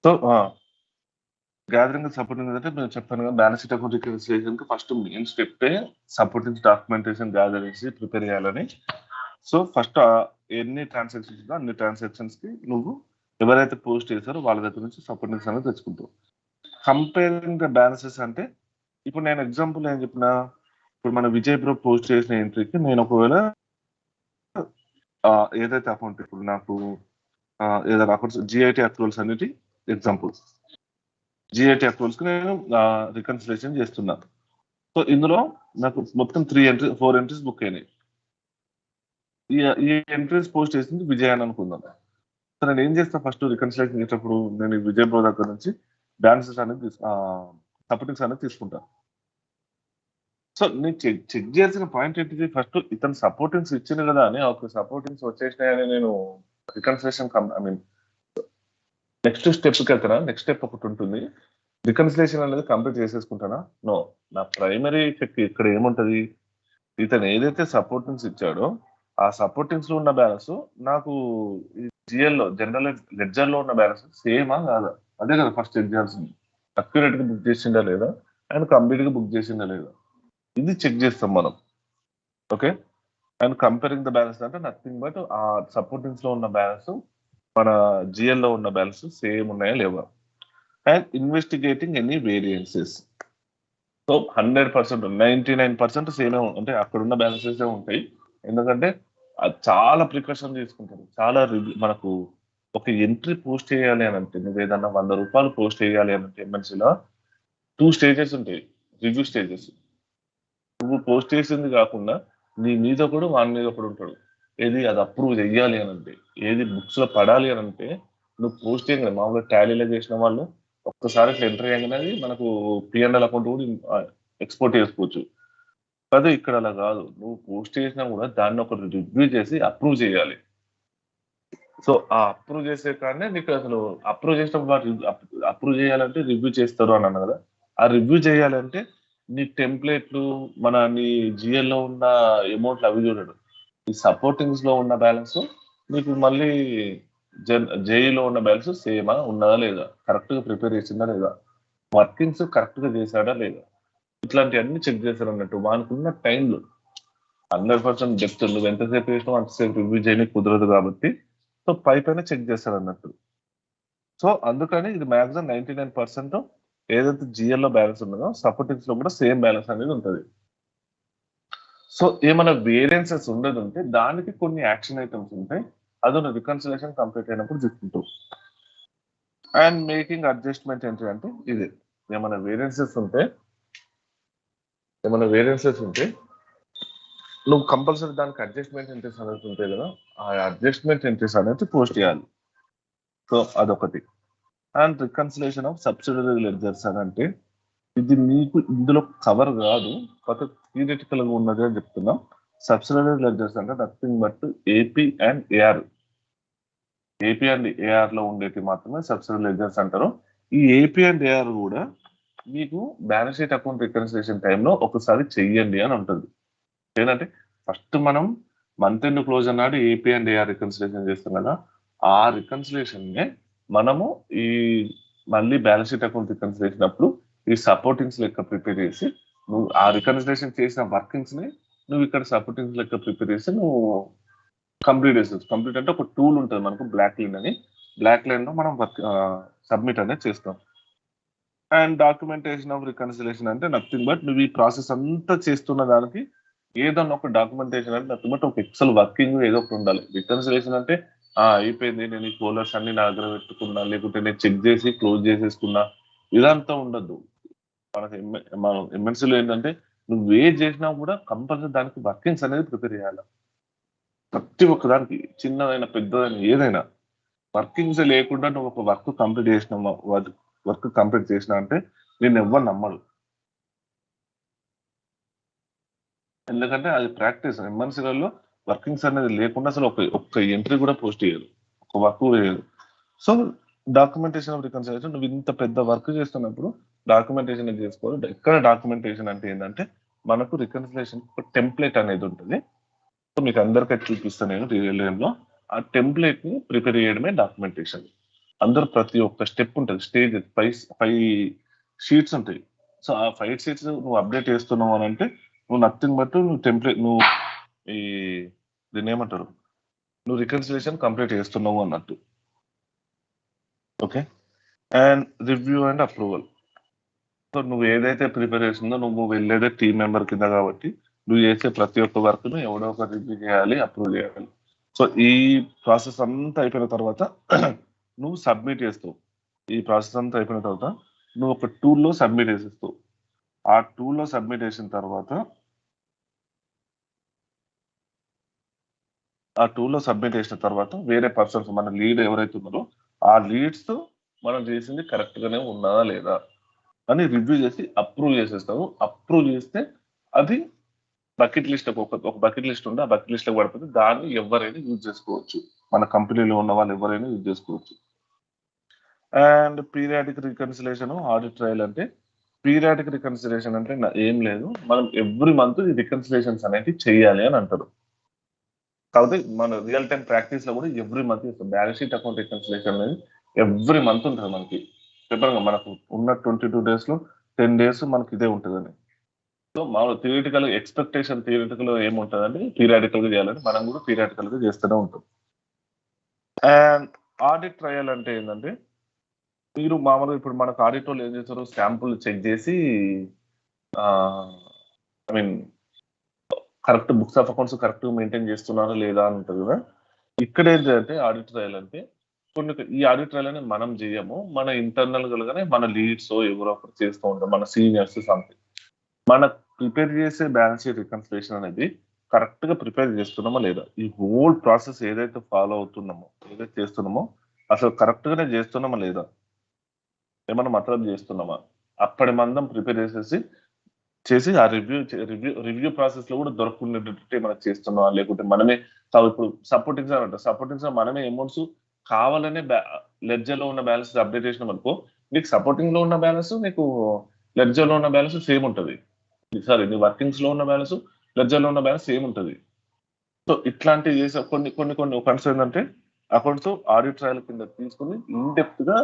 సో గ్యాదరింగ్ సపోర్టింగ్ అంటే నేను చెప్పాను కదా, బ్యాలెన్స్ షీట్ అకౌంట్ రికన్సిలేషన్ కి first main step supporting documentation gather చేసి ప్రిపేర్ చేయాలని. సో ఫస్ట్ ఎన్ని ట్రాన్సాక్షన్స్ అన్ని ట్రాన్సాక్షన్స్ కి నువ్వు ఎవరైతే పోస్ట్ చేశారో వాళ్ళ దగ్గర నుంచి సపోర్టింగ్స్ అనేది తెచ్చుకుంటావు. కంపేరింగ్ ద బ్యాలెన్సెస్ అంటే ఇప్పుడు నేను ఎగ్జాంపుల్ ఏం చెప్పిన, ఇప్పుడు మన విజయ్ బ్రో పోస్ట్ చేసిన ఎంట్రీకి నేను ఒకవేళ ఏదైతే అకౌంట్ ఇప్పుడు నాకు ఏదైనా అకౌంట్స్ జిఐటి అక్రూవల్స్ అనేది ఎగ్జాంపుల్, జిఐటి అక్రూవల్స్ కి నేను రికన్సిలేషన్ చేస్తున్నా. సో ఇందులో నాకు మొత్తం 4 ఎంట్రీస్ బుక్ అయినాయి. ఈ ఎంట్రీస్ పోస్ట్ చేసింది విజయ్ అని అనుకుందాం. సో నేను ఏం చేస్తా, ఫస్ట్ రికన్సిలేషన్ చేసేటప్పుడు నేను విజయ్ బ్రో దగ్గర నుంచి బ్యాలెన్సెస్ అనేది సపోర్టింగ్స్ అనేది తీసుకుంటా. సో నేను చెక్ చేసిన పాయింట్ ఏంటిది, ఫస్ట్ ఇతను సపోర్టింగ్స్ ఇచ్చింది కదా అని ఒక సపోర్టింగ్స్ వచ్చేసినాయని నేను రికన్సిలేషన్ ఐ మీన్ నెక్స్ట్ స్టెప్కి వెళ్తానా. నెక్స్ట్ స్టెప్ ఒకటి ఉంటుంది, రికన్సిలేషన్ అనేది కంప్లీట్ చేసేసుకుంటానా. నో, నా ప్రైమరీ చెక్ ఇక్కడ ఏముంటది, ఇతను ఏదైతే సపోర్టింగ్స్ ఇచ్చాడో ఆ సపోర్టింగ్స్ లో ఉన్న బ్యాలెన్స్ నాకు జిఎల్లో జనరల్ లెడ్జర్ లో ఉన్న బ్యాలెన్స్ సేమా కాదా, అదే కదా ఫస్ట్ చెక్ చేయాల్సింది. అక్యురేట్ గా బుక్ చేసిందా లేదా అండ్ కంప్లీట్ గా బుక్ చేసిందా లేదా, ఇది చెక్ చేస్తాం మనం. Okay, and comparing the balance అంటే నథింగ్ బట్ ఆ సపోర్టింగ్స్ లో ఉన్న బ్యాలెన్స్ మన జిఎల్ లో ఉన్న బ్యాలెన్స్ సేమ్ ఉన్నాయా లేవా. And investigating any variances. So 100% 99% same అంటే అక్కడ ఉన్న బ్యాలెన్సెస్ ఉంటాయి. ఎందుకంటే అది చాలా ప్రికాషన్ తీసుకుంటారు. చాలా మనకు ఒక ఎంట్రీ పోస్ట్ చేయాలి అని అంటే, నువ్వు ఏదన్నా 100 రూపాయలు పోస్ట్ చేయాలి అని అంటే ఎంఎన్సీలో 2 స్టేజెస్ ఉంటాయి, రివ్యూ స్టేజెస్. నువ్వు పోస్ట్ చేసింది కాకుండా నీ మీద కూడా వాని మీద కూడా ఉంటాడు, ఏది అది అప్రూవ్ చెయ్యాలి అని అంటే, ఏది బుక్స్ లో పడాలి అని అంటే నువ్వు పోస్ట్ చేయగలవు. మామూలుగా టాలీలో చేసిన వాళ్ళు ఒక్కసారి ఎంటర్ చేయగానే మనకు పిఎన్ఎల్ అకౌంట్ కూడా ఎక్స్పోర్ట్ చేసుకోవచ్చు. అదే ఇక్కడ అలా కాదు, నువ్వు పోస్ట్ చేసినా కూడా దాన్ని ఒక రివ్యూ చేసి అప్రూవ్ చేయాలి. సో ఆ అప్రూవ్ చేసే కానీ నీకు అసలు అప్రూవ్ చేసినప్పుడు అప్రూవ్ చేయాలంటే రివ్యూ చేస్తారు అని అన్నా కదా, ఆ రివ్యూ చేయాలంటే నీ టెంప్లెట్లు నీ జిఎల్లో ఉన్న అమౌంట్లు అవి చూడడు, ఈ సపోర్టింగ్స్ లో ఉన్న బ్యాలెన్స్ నీకు మళ్ళీ జేఈలో ఉన్న బ్యాలెన్స్ సేమా ఉన్నదా లేదా, కరెక్ట్ గా ప్రిపేర్ చేసిందా లేదా, వర్కింగ్స్ కరెక్ట్ గా చేశాడా లేదా, ఇట్లాంటివన్నీ చెక్ చేశారు అన్నట్టు. వానుకున్న టైంలో 100% డెప్త్ నువ్వు ఎంతసేపు చేసినావు అంతసేపు రివ్యూ చేయడానికి కుదరదు కాబట్టి సో పైన చెక్ చేస్తారు అన్నట్టు. సో అందుకని ఇది మాక్సిమం 99% ఏదైతే జిఎల్ లో బ్యాలెన్స్ ఉన్నదో సపోర్టింగ్స్ లో కూడా సేమ్ బ్యాలెన్స్ అనేది ఉంటుంది. సో ఏమైనా వేరియన్సెస్ ఉండదు ఉంటే దానికి కొన్ని యాక్షన్ ఐటమ్స్ ఉంటాయి, అదొక రికన్సిలేషన్ కంప్లీట్ అయినప్పుడు తీసుకుంటాం. అండ్ మేకింగ్ అడ్జస్ట్మెంట్ ఏంటి అంటే ఇది, ఏమైనా వేరియన్సెస్ ఉంటే నువ్వు కంపల్సరీ దానికి అడ్జస్ట్మెంట్ ఎంట్రీస్ అనేది ఉంటాయి కదా, ఆ అడ్జస్ట్మెంట్ ఎంట్రీస్ అనేది పోస్ట్ చేయాలి. సో అదొకటి. And reconciliation of subsidiary ledgers అని అంటే ఇది మీకు ఇందులో కవర్ కాదు, కొత్త థియరిటికల్ గా ఉన్నది అని చెప్తున్నాం. సబ్సిడరీ లెడ్జర్స్ అంటే nothing but AP and AR లో ఉండేవి మాత్రమే సబ్సిడరీ లెడ్జర్స్ అంటారు. ఈ ఏపీ అండ్ ఏఆర్ కూడా మీకు బ్యాలెన్స్ షీట్ అకౌంట్ రికన్సిలేషన్ టైంలో ఒకసారి చెయ్యండి అని ఉంటుంది. ఏంటంటే ఫస్ట్ మనం మంత్ ఎండ్ క్లోజ్ అన్నాడు ఏపీ అండ్ ఏఆర్ రికన్సిలేషన్ చేస్తాం కదా, ఆ రికన్సిలేషన్ నే మనము ఈ మళ్ళీ బ్యాలెన్స్ షీట్ అకౌంట్ రికన్సిలేషన్ అప్పుడు ఈ సపోర్టింగ్స్ లెక్క ప్రిపేర్ చేసి నువ్వు ఆ రికన్సిలేషన్ చేసిన వర్కింగ్స్ ని నువ్వు ఇక్కడ సపోర్టింగ్స్ లెక్క ప్రిపేర్ చేసి నువ్వు కంప్లీట్ చేసేది. కంప్లీట్ అంటే ఒక టూల్ ఉంటుంది మనకు బ్లాక్ లైన్ అని, బ్లాక్ లైన్ లో మనం సబ్మిట్ అనేది చేస్తాం. అండ్ డాక్యుమెంటేషన్ ఆఫ్ రికన్సిలేషన్ అంటే నథింగ్ బట్ నువ్వు ఈ ప్రాసెస్ అంతా చేస్తున్న దానికి ఏదన్నా ఒక డాక్యుమెంటేషన్ అంటే నథింగ్ బట్ ఒక ఎక్సెల్ వర్కింగ్ ఏదో ఒకటి ఉండాలి. రికన్సిలేషన్ అంటే అయిపోయింది నేను ఈ ఫోల్డర్స్ అన్ని నా దగ్గర పెట్టుకున్నా, లేకుంటే నేను చెక్ చేసి క్లోజ్ చేసేసుకున్నా, ఇదంతా ఉండద్దు. మనకి మన ఎంఎన్సీలో ఏంటంటే నువ్వు ఏ చేసినా కూడా కంపల్సరీ దానికి వర్కింగ్స్ అనేది ప్రిపేర్ చేయాలి. ప్రతి ఒక్క దానికి చిన్నదైనా పెద్దదైనా ఏదైనా వర్కింగ్స్ లేకుండా నువ్వు ఒక వర్క్ కంప్లీట్ చేసినావు, వర్క్ కంప్లీట్ చేసినా అంటే నేను ఎవ్వరు నమ్మరు. ఎందుకంటే అది ప్రాక్టీస్. ఎంఎన్సీలలో వర్కింగ్స్ అనేది లేకుండా అసలు ఒక్క ఎంట్రీ కూడా పోస్ట్ చేయరు, ఒక వర్క్ చేయరు. సో డాక్యుమెంటేషన్ ఆఫ్ రికన్సిలేషన్ నువ్వు ఇంత పెద్ద వర్క్ చేస్తున్నప్పుడు డాక్యుమెంటేషన్ చేసుకోవాలి. ఎక్కడ డాక్యుమెంటేషన్ అంటే ఏంటంటే మనకు రికన్సిలేషన్ టెంప్లెట్ అనేది ఉంటుంది. సో మీకు అందరికీ చూపిస్తాను నేను రియల్ టైమ్ లో. ఆ టెంప్లెట్ ని ప్రిపేర్ చేయడమే డాక్యుమెంటేషన్. అందరు ప్రతి ఒక్క స్టెప్ ఉంటుంది, స్టేజ్ 5 షీట్స్ ఉంటాయి. సో ఆ 5 షీట్స్ నువ్వు అప్డేట్ చేస్తున్నావు అని అంటే నువ్వు నథింగ్ బట్ నువ్వు టెంప్లెట్ నువ్వు ఈ దీన్ని ఏమంటారు, నువ్వు రికన్సిలేషన్ కంప్లీట్ చేస్తున్నావు అన్నట్టు. Okay. And review and approval. So నువ్వు ఏదైతే ప్రిపేర్ చేసిందో నువ్వు వెళ్ళేదే టీమ్ మెంబర్ కింద కాబట్టి నువ్వు చేసే ప్రతి ఒక్క వర్క్ ను ఎవడో ఒక రివ్యూ చేయాలి, అప్రూవ్ చేయాలి. సో ఈ ప్రాసెస్ అంతా అయిపోయిన తర్వాత నువ్వు సబ్మిట్ చేస్తావు. ఈ ప్రాసెస్ అంతా అయిపోయిన తర్వాత నువ్వు ఒక టూల్లో సబ్మిట్ చేసేస్తావు. ఆ టూల్లో సబ్మిట్ చేసిన తర్వాత వేరే పర్సన్స్ మన లీడ్ ఎవరైతే ఉన్నారో ఆ లీడ్స్ తో మనం చేసింది కరెక్ట్ గానే ఉన్నదా లేదా అని రివ్యూ చేసి అప్రూవ్ చేసేస్తావు. అప్రూవ్ చేస్తే అది బకెట్ లిస్ట్, ఒక బకెట్ లిస్ట్ ఉంది, ఆ బకెట్ లిస్ట్ లో పడిపోతే దాన్ని ఎవరైనా యూజ్ చేసుకోవచ్చు. మన కంపెనీలో ఉన్న వాళ్ళు ఎవరైనా యూజ్ చేసుకోవచ్చు. And periodic reconciliation, audit trial అంటే పీరియాడిక్ రికన్సిలేషన్ అంటే ఏం లేదు, మనం ఎవ్రీ మంత్ ఈ రికన్సిలేషన్స్ అనేది చెయ్యాలి అని అంటారు. కాకపోతే మన రియల్ టైం ప్రాక్టీస్ లో కూడా every month balance sheet account reconciliation అనేది ఎవ్రీ మంత్ ఉంటుంది మనకి. చెప్పండి మనకు ఉన్న 22 days లో 10 days మనకి ఇదే ఉంటుందని. సో మామూలు థియరిటికల్ ఎక్స్పెక్టేషన్ థియరిటికల్ ఏముంటుందంటే పీరియాడికల్ గా చేయాలని మనం కూడా పీరియాడికల్ గా చేస్తూనే ఉంటాం. అండ్ ఆడిట్ ట్రయల్ అంటే ఏంటంటే మీరు మామూలుగా ఇప్పుడు మనకు ఆడిట్ వాళ్ళు ఏం చేస్తారు, శాంపుల్ చెక్ చేసి I mean correct books of accounts correct maintain చేస్తున్నారా లేదా అని ఉంటుంది కదా. ఇక్కడ ఏంటంటే ఆడిట్ ట్రయల్ అంటే ఈ ఆడిట్ ట్రయల్ అనేది మనం చేయము, మన ఇంటర్నల్ గానే మన లీడ్స్ ఎవరో ఒకరు చేస్తూ ఉంటాం, మన సీనియర్స్ సంథింగ్. మన ప్రిపేర్ చేసే బ్యాలెన్స్ షీట్ రికన్సిలేషన్ అనేది కరెక్ట్ గా ప్రిపేర్ చేస్తున్నామా లేదా, ఈ హోల్ ప్రాసెస్ ఏదైతే ఫాలో అవుతున్నామో ఏదైతే చేస్తున్నామో అసలు కరెక్ట్ గానే చేస్తున్నామా లేదా, ఏమన్నా మాత్రం చేస్తున్నామా, అప్పటి మందం ప్రిపేర్ చేసి ఆ రివ్యూ ప్రాసెస్ లో కూడా దొరకకుండా మనం చేస్తున్నామా, లేకుంటే మనమే ఇప్పుడు సపోర్టింగ్స్ మనమే అమౌంట్స్ కావాలనే లెడ్జర్ లో ఉన్న బ్యాలెన్స్ అప్డేట్ చేసినాం అనుకో, నీకు సపోర్టింగ్ లో ఉన్న బ్యాలెన్స్ నీకు లెడ్జర్ లో ఉన్న బ్యాలెన్స్ సేమ్ ఉంటుంది. సారీ, నీ వర్కింగ్స్ లో ఉన్న బ్యాలెన్స్ లెడ్జర్ లో ఉన్న బ్యాలెన్స్ సేమ్ ఉంటుంది. సో ఇట్లాంటివి చేసే కొన్ని ఒకన్స్ ఏంటంటే అకౌంట్స్ ఆడిట్ ట్రయల్ కింద తీసుకుని ఇన్ డెప్త్ గా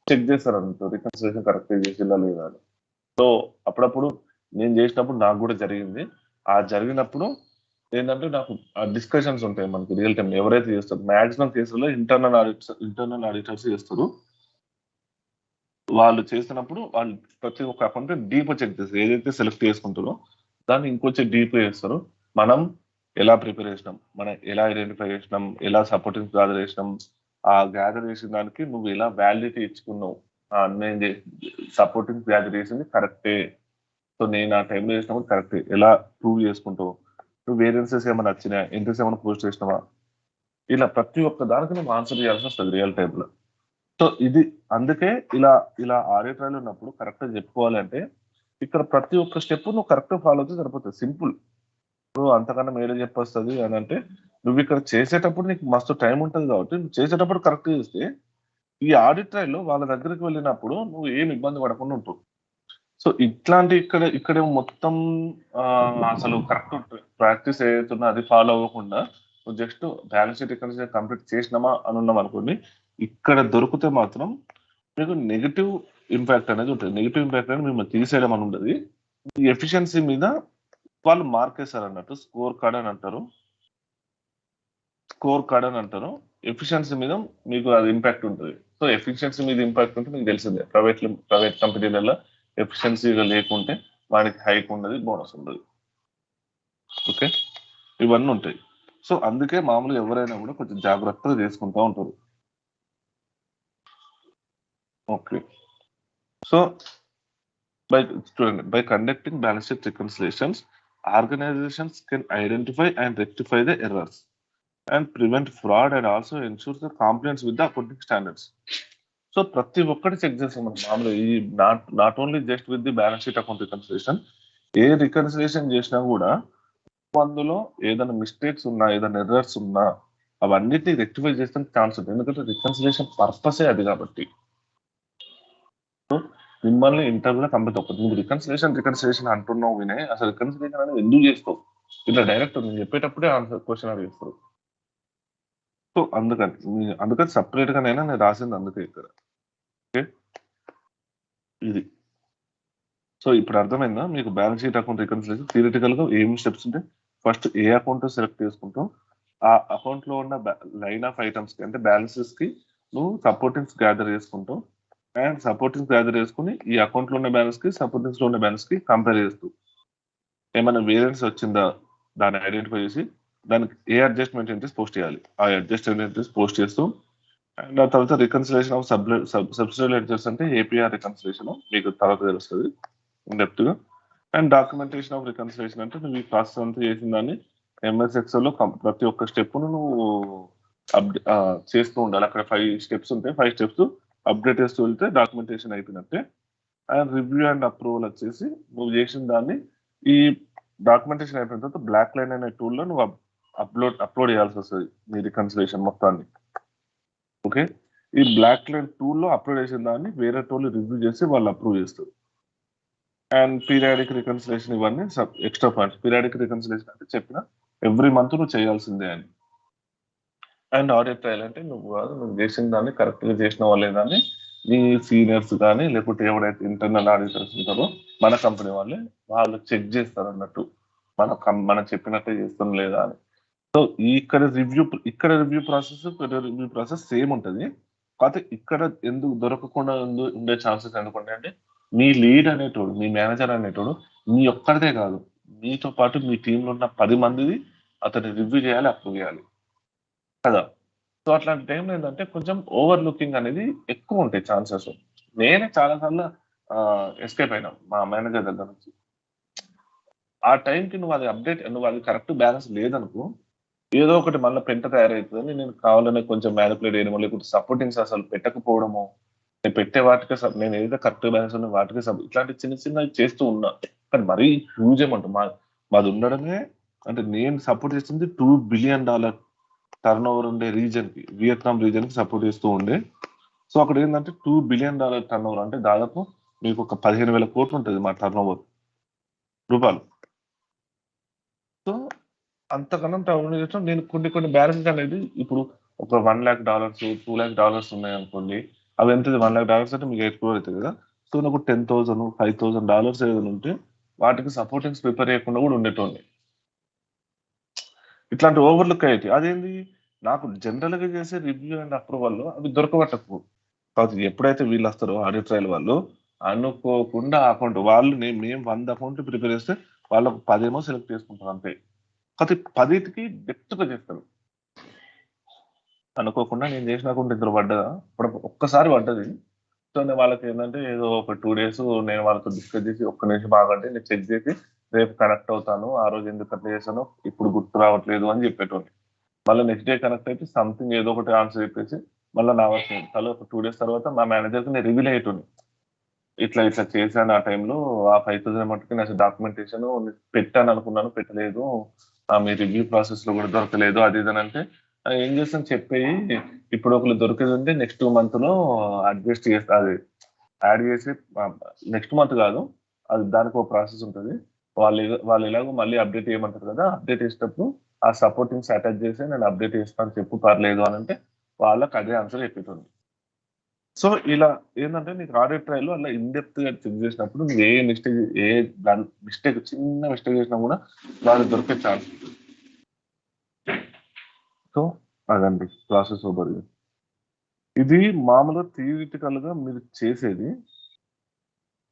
చెక్ చేస్తారు అన్నట్టు రికన్సిలేషన్ కరెక్ట్ చేసిందా లేదా అని. సో అప్పుడప్పుడు నేను చేసినప్పుడు నాకు కూడా జరిగింది. ఆ జరిగినప్పుడు ఏంటంటే నాకు డిస్కషన్స్ ఉంటాయి మనకి రియల్ టైం. ఎవరైతే చేస్తారు మాక్సిమం కేసుల్లో ఇంటర్నల్ ఆడిటర్స్ చేస్తారు. వాళ్ళు చేస్తున్నప్పుడు వాళ్ళు ప్రతి ఒక్క అకౌంట్ డీప్ చెక్ చేస్తారు, ఏదైతే సెలెక్ట్ చేసుకుంటారో దాన్ని ఇంకొంచెం డీప్ చేస్తారు. మనం ఎలా ప్రిపేర్ చేసినాం, మనం ఎలా ఐడెంటిఫై చేసినాం, ఎలా సపోర్టింగ్ గ్యాదర్ చేసినాం, ఆ గ్యాదర్ చేసిన దానికి నువ్వు ఎలా వాలిడిటీ ఇచ్చుకున్నావు, నేను సపోర్టింగ్ గ్యాదర్ చేసింది కరెక్టే, సో నేను ఆ టైంలో చేసినప్పుడు కరెక్ట్, ఎలా ప్రూవ్ చేసుకుంటావు, నువ్వు వేరియన్సెస్ ఏమైనా వచ్చినా, ఎంట్రీస్ ఏమైనా పోస్ట్ చేసినావా, ఇలా ప్రతి ఒక్క దానికి నువ్వు ఆన్సర్ చేయాల్సి వస్తుంది రియల్ టైంలో. సో ఇది అందుకే ఇలా ఆడిట్ ట్రయల్ ఉన్నప్పుడు కరెక్ట్ చెప్పుకోవాలి అంటే ఇక్కడ ప్రతి ఒక్క స్టెప్ నువ్వు కరెక్ట్ ఫాలో అయితే సరిపోతుంది, సింపుల్. నువ్వు అంతకన్నా మేడే చెప్పొస్తుంది అని అంటే నువ్వు ఇక్కడ చేసేటప్పుడు నీకు మస్తు టైం ఉంటుంది కాబట్టి నువ్వు చేసేటప్పుడు కరెక్ట్ చేస్తే ఈ ఆడిట్ ట్రయల్లో వాళ్ళ దగ్గరికి వెళ్ళినప్పుడు నువ్వు ఏం ఇబ్బంది పడకుండా ఉంటావు. సో ఇట్లాంటి ఇక్కడే మొత్తం అసలు కరెక్ట్ ప్రాక్టీస్ ఏదైతున్నా అది ఫాలో అవ్వకుండా నువ్వు జస్ట్ బ్యాలెన్స్ షీట్ కంప్లీట్ చేసినామా అని ఉన్నాం అనుకోండి, ఇక్కడ దొరికితే మాత్రం మీకు నెగిటివ్ ఇంపాక్ట్ అనేది ఉంటుంది. నెగిటివ్ ఇంపాక్ట్ అనేది మిమ్మల్ని తీసేయడం అని ఉండదు. ఈ ఎఫిషియన్సీ మీద వాళ్ళు మార్కేస్తారు అన్నట్టు, స్కోర్ కార్డ్ అని అంటారు. ఎఫిషియన్సీ మీద మీకు అది ఇంపాక్ట్ ఉంటుంది. సో ఎఫిషియన్సీ మీద ఇంపాక్ట్ ఉంటే మీకు తెలిసిందే, ప్రైవేట్ కంపెనీలలో ఎఫిషియన్సీగా లేకుంటే వాడికి హైక్ ఉండదు, బోనస్ ఉండదు. ఓకే, ఇవన్నీ ఉంటాయి. సో అందుకే మామూలుగా ఎవరైనా కూడా కొంచెం జాగ్రత్తగా చేసుకుంటూ ఉంటారు. Okay, so by conducting balance sheet reconciliations, organizations can identify and rectify the errors and prevent fraud and also ensure the compliance with the accounting standards. So ప్రతి ఒక్కటి చెక్ చేస్తాం మనం మామూలుగా. ఈ not only just with the balance sheet account reconciliation, A reconciliation చేసినా కూడా అందులో ఏదైనా మిస్టేక్స్ ఉన్నా, ఏదైనా ఎర్రర్స్ ఉన్నా అవన్నిటిని రెక్టిఫై చేస్తే ఛాన్స్ ఉంటుంది. ఎందుకంటే రికన్సిలేషన్ పర్పసే అది కాబట్టి. సో మిమ్మల్ని ఇంటర్వ్యూలో కంప్లీట్ అవుతుంది. నువ్వు రికన్సిలేషన్ అంటున్నావు వినే, అసలు రికన్సిలేషన్ అనేది ఎందుకు చేస్తావు, ఇట్లా డైరెక్ట్ నేను చెప్పేటప్పుడే ఆన్సర్ క్వశ్చన్ అడిగిస్తారు. సో అందుకని సపరేట్ గా నేను రాసింది అందుకే ఇక్కడ. ఓకే, ఇది. సో ఇప్పుడు అర్థమైందా మీకు balance sheet account reconciliation theoretical గా ఏమి స్టెప్స్ ఉంటాయి? ఫస్ట్ ఏ అకౌంట్ సెలెక్ట్ చేసుకుంటాం, ఆ అకౌంట్ లో ఉన్న లైన్ ఆఫ్ ఐటమ్స్ కి అంటే బ్యాలెన్సెస్ కి నువ్వు సపోర్టింగ్స్ గ్యాదర్ చేసుకుంటావు. అండ్ సపోర్టింగ్స్ గ్యాదర్ చేసుకుని ఈ అకౌంట్ లో ఉన్న బ్యాలెన్స్ కి సపోర్టింగ్స్ లో ఉన్న బ్యాలెన్స్ కి కంపేర్ చేస్తూ ఏమైనా వేరియన్స్ వచ్చిందా దాన్ని ఐడెంటిఫై చేసి దానికి ఏ అడ్జస్ట్మెంట్ ఎంట్రీస్ పోస్ట్ చేయాలి, ఆ అడ్జస్ట్మెంట్ ఎంట్రీస్ పోస్ట్ చేస్తూ, అండ్ ఆ తర్వాత రికన్సిలేషన్ ఆఫ్ సబ్సిడరీ లెడ్జర్స్ అంటే ఏపీఆర్ రికన్సిలేషన్ మీకు తర్వాత తెలుస్తుంది డెప్త్ గా. అండ్ డాక్యుమెంటేషన్ ఆఫ్ రికన్సిలేషన్ అంటే నువ్వు ఈ ప్రాసెస్ అంతా చేసిన దాన్ని ఎంఎస్ ఎక్సెల్ లో ప్రతి ఒక్క స్టెప్ నువ్వు చేస్తూ ఉండాలి. అక్కడ 5 స్టెప్స్ ఉంటాయి, 5 స్టెప్స్ అప్డేట్ చేస్తూ వెళ్తే డాక్యుమెంటేషన్ అయిపోయినట్టే. అండ్ రివ్యూ అండ్ అప్రూవల్ వచ్చేసి నువ్వు చేసిన దాన్ని ఈ డాక్యుమెంటేషన్ అయిపోయిన తర్వాత బ్లాక్ లైన్ అనే టూల్లో నువ్వు అప్లోడ్ చేయాల్సి వస్తుంది నీ రికన్సిలేషన్ మొత్తాన్ని. ఓకే, ఈ బ్లాక్ లైన్ టూల్లో అప్లోడ్ చేసిన దాన్ని వేరే టూల్ రివ్యూ చేసి వాళ్ళు అప్రూవ్ చేస్తారు. అండ్ పీరియాడిక్ రికన్సిలేషన్ ఇవన్నీ ఎక్స్ట్రా పాయింట్స్. పీరియాడిక్ రికన్సిలేషన్ అంటే చెప్పిన ఎవ్రీ మంత్ నువ్వు చేయాల్సిందే అని. అండ్ ఆడిట్ ట్రయల్ అంటే నువ్వు చేసిన దాన్ని కరెక్ట్ గా చేసిన లేదని నీ సీనియర్స్ కానీ లేకపోతే ఎవరైతే ఇంటర్నల్ ఆడిటర్స్ ఉంటారో మన కంపెనీ వాళ్ళు చెక్ చేస్తారు అన్నట్టు మనం చెప్పినట్టే చేస్తాం లేదా అని. సో ఇక్కడ రివ్యూ ప్రాసెస్ సేమ్ ఉంటుంది. కాకపోతే ఇక్కడ ఎందుకు దొరకకుండా ఉండే ఛాన్సెస్ ఎందుకంటే అంటే మీ లీడ్ అనేటోడు, మీ మేనేజర్ అనేటోడు మీ ఒక్కరిదే కాదు, మీతో పాటు మీ టీంలో ఉన్న 10 మందిది అతన్ని రివ్యూ చేయాలి, అప్రూవ్ చేయాలి కదా. సో అట్లాంటి టైంలో ఏంటంటే కొంచెం ఓవర్ లుకింగ్ అనేది ఎక్కువ ఉంటాయి ఛాన్సెస్. నేనే చాలా సార్లు ఎస్కేప్ అయినా మా మేనేజర్ దగ్గర నుంచి. ఆ టైంకి నువ్వు అది కరెక్ట్ బ్యాలెన్స్ లేదనుకో, ఏదో ఒకటి మళ్ళీ పెంట తయారవుతుందని నేను కావాలనే కొంచెం మ్యానిపులేట్ చేయడమో లేకపోతే సపోర్టింగ్స్ అసలు పెట్టకపోవడమో, నేను పెట్టే వాటికి నేను ఏదైతే కరెక్ట్ బ్యాలెన్స్ ఉన్న వాటికి ఇట్లాంటి చిన్న చేస్తూ ఉన్నా. కానీ మరీ హ్యూజ్ అమౌంట్ మాది ఉండడమే అంటే నేను సపోర్ట్ చేస్తుంది $2 బిలియన్ టర్న్ ఓవర్ ఉండే రీజన్ కి, వియత్నాం రీజన్ కి సపోర్ట్ చేస్తూ ఉండే. సో అక్కడ ఏంటంటే $2 బిలియన్ టర్న్ ఓవర్ అంటే దాదాపు మీకు ఒక 15,000 కోట్లు ఉంటుంది మా టర్న్ ఓవర్ రూపాయలు. సో అంతకన్నా టర్న్ చేస్తాం. నేను కొన్ని బ్యాలెన్స్ అనేది ఇప్పుడు ఒక $1 lakh, $2 lakh ఉన్నాయి అనుకోండి, అవి ఎంత $1 lakh అంటే మీకు 8 crore అవుతుంది కదా. సో నాకు $10,000, $5,000 ఏదైనా ఉంటే వాటికి సపోర్టింగ్స్ ప్రిపేర్ చేయకుండా కూడా ఉండేటోండి. ఇట్లాంటి ఓవర్లుక్ అయ్యేది. అదేంది నాకు జనరల్ గా చేసే రివ్యూ అండ్ అప్రూవల్ అవి దొరకబట్టకు కాదు. ఎప్పుడైతే వీళ్ళు వస్తారో ఆడిట్ ట్రయల్ వాళ్ళు అనుకోకుండా అకౌంట్ మేము 100 అకౌంట్లు ప్రిపేర్ చేస్తే వాళ్ళకు 10 సెలెక్ట్ చేసుకుంటారు అంతే. కాకపోతే 10కి డెప్త్ గా చేస్తారు. అనుకోకుండా నేను చేసిన అకౌంట్ ఇద్దరు పడ్డదా, ఇప్పుడు ఒక్కసారి పడ్డది. సో నేను వాళ్ళకి ఏంటంటే ఏదో ఒక 2 days నేను వాళ్ళతో డిస్కస్ చేసి ఒక్క నిమిషం బాగంటే నేను చెక్ చేసి రేపు కనెక్ట్ అవుతాను, ఆ రోజు ఎందుకు అట్లా చేశాను ఇప్పుడు గుర్తు రావట్లేదు అని చెప్పేటోని. మళ్ళీ నెక్స్ట్ డే కనెక్ట్ అయితే సంథింగ్ ఏదో ఒకటి ఆన్సర్ చెప్పేసి మళ్ళీ నా తల ఒక 2 days తర్వాత మా మేనేజర్కి నేను రివీల్ అయ్యేటోని. ఇట్లా చేశాను ఆ టైంలో ఆ 5,000 మట్టుకి నాకు డాక్యుమెంటేషన్ పెట్టాను అనుకున్నాను, పెట్టలేదు, మీ రివ్యూ ప్రాసెస్ లో కూడా దొరకలేదు అది ఇదని అంటే ఏం చేస్తాను చెప్పేయి. ఇప్పుడు ఒకళ్ళు దొరికేది ఉంటే నెక్స్ట్ మంత్ లో అడ్జస్ట్ చేస్తా, అది యాడ్ చేసి నెక్స్ట్ మంత్ కాదు అది దానికి ఒక ప్రాసెస్ ఉంటుంది. వాళ్ళు ఎలాగో మళ్ళీ అప్డేట్ చేయమంటారు కదా, అప్డేట్ చేసేటప్పుడు ఆ సపోర్టింగ్స్ అటాచ్ చేసి నేను అప్డేట్ చేస్తాను చెప్పు పర్లేదు అని అంటే వాళ్ళకి అదే ఆన్సర్ చెప్తుంది. సో ఇలా ఏంటంటే నీకు ఆడిట్ ట్రయల్ అలా ఇన్డెప్త్ గా చెక్ చేసినప్పుడు నువ్వు ఏ మిస్టేక్ చిన్న మిస్టేక్ చేసినా కూడా వాళ్ళు దొరికే ఛాన్స్ ఉంటుంది. సో అదండి ప్రాసెస్ ఓవర్. ఇది మామూలుగా థియరిటికల్ గా మీరు చేసేది.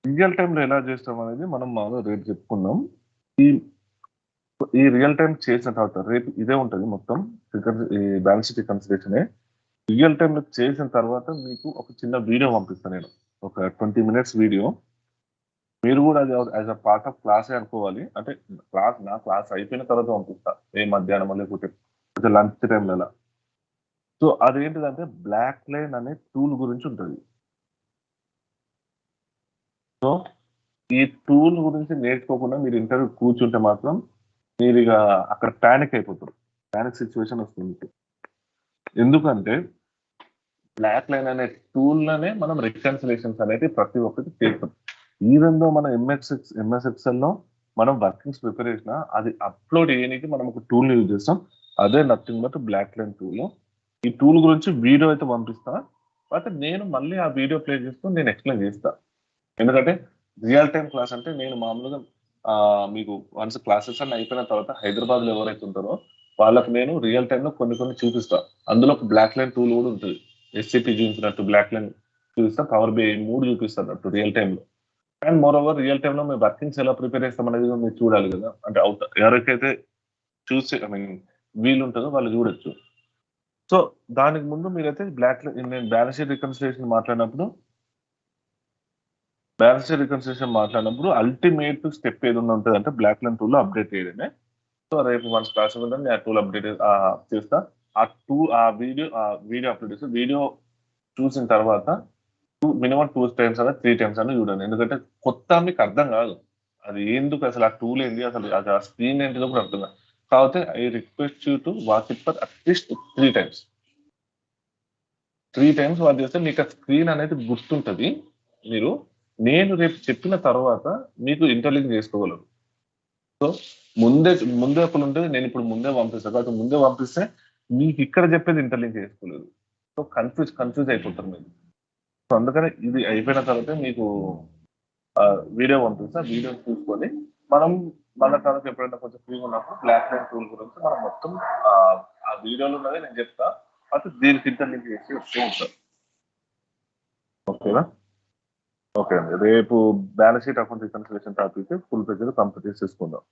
రియల్ టైంలో ఎలా చేస్తాం అనేది మనం మామూలుగా రేపు చెప్పుకుందాం. ఈ ఈ రియల్ టైం చేసిన తర్వాత రేపు ఇదే ఉంటుంది మొత్తం ఈ బ్యాలెన్స్ షీట్ కన్సిడరేషన్. రియల్ టైంలో చేసిన తర్వాత మీకు ఒక చిన్న వీడియో పంపిస్తాను నేను, ఒక 20 minutes వీడియో. మీరు కూడా అది యాజ్ అ పార్ట్ ఆఫ్ క్లాసే అనుకోవాలి. అంటే నా క్లాస్ అయిపోయిన తర్వాత పంపిస్తా, ఏ మధ్యాహ్నం లేకపోతే లంచ్ టైంలో అలా. సో అదేంటిదంటే బ్లాక్ లైన్ అనే టూల్ గురించి ఉంటుంది. సో ఈ టూల్ గురించి నేర్చుకోకుండా మీరు ఇంటర్వ్యూ కూర్చుంటే మాత్రం మీరు ఇక అక్కడ ప్యానిక్ అయిపోతారు. ప్యానిక్ సిచ్యువేషన్ వస్తుంది మీకు. ఎందుకంటే బ్లాక్ లైన్ అనే టూల్ లోనే మనం రికన్సిలేషన్స్ అనేది ప్రతి ఒక్కటి చేస్తాం. ఈవెన్ దో మనం ఎంఎస్ ఎక్సెల్ లో మనం వర్కింగ్స్ ప్రిపేర్ చేసినా అది అప్లోడ్ చేయడానికి మనం ఒక టూల్ యూజ్ చేస్తాం. అదే nothing but BlackLine tool. ఈ టూల్ గురించి వీడియో అయితే పంపిస్తా, అయితే నేను మళ్ళీ ఆ వీడియో ప్లే చేస్తూ నేను ఎక్స్ప్లెయిన్ చేస్తా. ఎందుకంటే రియల్ టైం క్లాస్ అంటే నేను మామూలుగా మీకు వన్స్ క్లాసెస్ అన్ని అయిపోయిన తర్వాత హైదరాబాద్ లో ఎవరైతే ఉంటారో వాళ్ళకి నేను రియల్ టైమ్ లో కొన్ని చూపిస్తా. అందులో ఒక బ్లాక్ లైన్ టూల్ కూడా ఉంటుంది. ఎస్సీపీ చూపించినట్టు బ్లాక్ లైన్ చూపిస్తా, పవర్ బిఐ 3 చూపిస్తాను రియల్ టైమ్ లో. And more over real time లో మేము వర్కింగ్స్ ఎలా ప్రిపేర్ చేస్తాం అనేది మీరు చూడాలి కదా. అంటే ఎవరికైతే చూసి వీలు ఉంటుందో వాళ్ళు చూడొచ్చు. సో దానికి ముందు మీరైతే నేను బ్యాలెన్స్ షీట్ రికన్సిలేషన్ మాట్లాడినప్పుడు అల్టిమేట్ స్టెప్ ఏదైనా ఉంటుంది అంటే బ్లాక్ లైన్ టూల్ లో అప్డేట్ చేయడమే. సో రేపు వన్స్ క్లాస్ ఉందని ఆ టూల్ అప్డేట్ చేస్తా. ఆ వీడియో అప్లోడ్ చేస్తే వీడియో చూసిన తర్వాత మినిమం 2 times అలా 3 times అని చూడండి. ఎందుకంటే కొత్త మీకు అర్థం కాదు, అది ఎందుకు అసలు ఆ టూల్ ఏంటి, అసలు అది ఆ స్క్రీన్ ఏంటిదో కూడా అర్థం కాదు. కాకపోతే I request you to watch it for at least 3 times. 3 times watch చేస్తే మీకు ఆ స్క్రీన్ అనేది గుర్తుంటది. నేను రేపు చెప్పిన తర్వాత మీకు ఇంటర్లింక్ చేసుకోగలరు. సో ముందే ఒకరు ఉంటే నేను ఇప్పుడు ముందే పంపిస్తాను, కాబట్టి ముందే పంపిస్తే మీకు ఇక్కడ చెప్పేది ఇంటర్లింక్ చేసుకోలేదు. సో కన్ఫ్యూజ్ అయిపోతారు మీరు. సో అందుకని ఇది అయిపోయిన తర్వాత మీకు వీడియో పంపిస్తా. వీడియో చూసుకొని మనం మళ్ళీ తర్వాత ఎప్పుడైనా కొంచెం ఫ్రీగా ఉన్నప్పుడు బ్లాక్ లైన్ టూల్ గురించి మనం మొత్తం ఆ వీడియోలో ఉన్నది నేను చెప్తా, అయితే దీనికి ఇంటర్లింక్ చేసి వస్తూ ఉంటాను. ఓకేనా? ఓకే అండి, రేపు balance sheet account reconciliation topic full page complete చేసుకుందాం.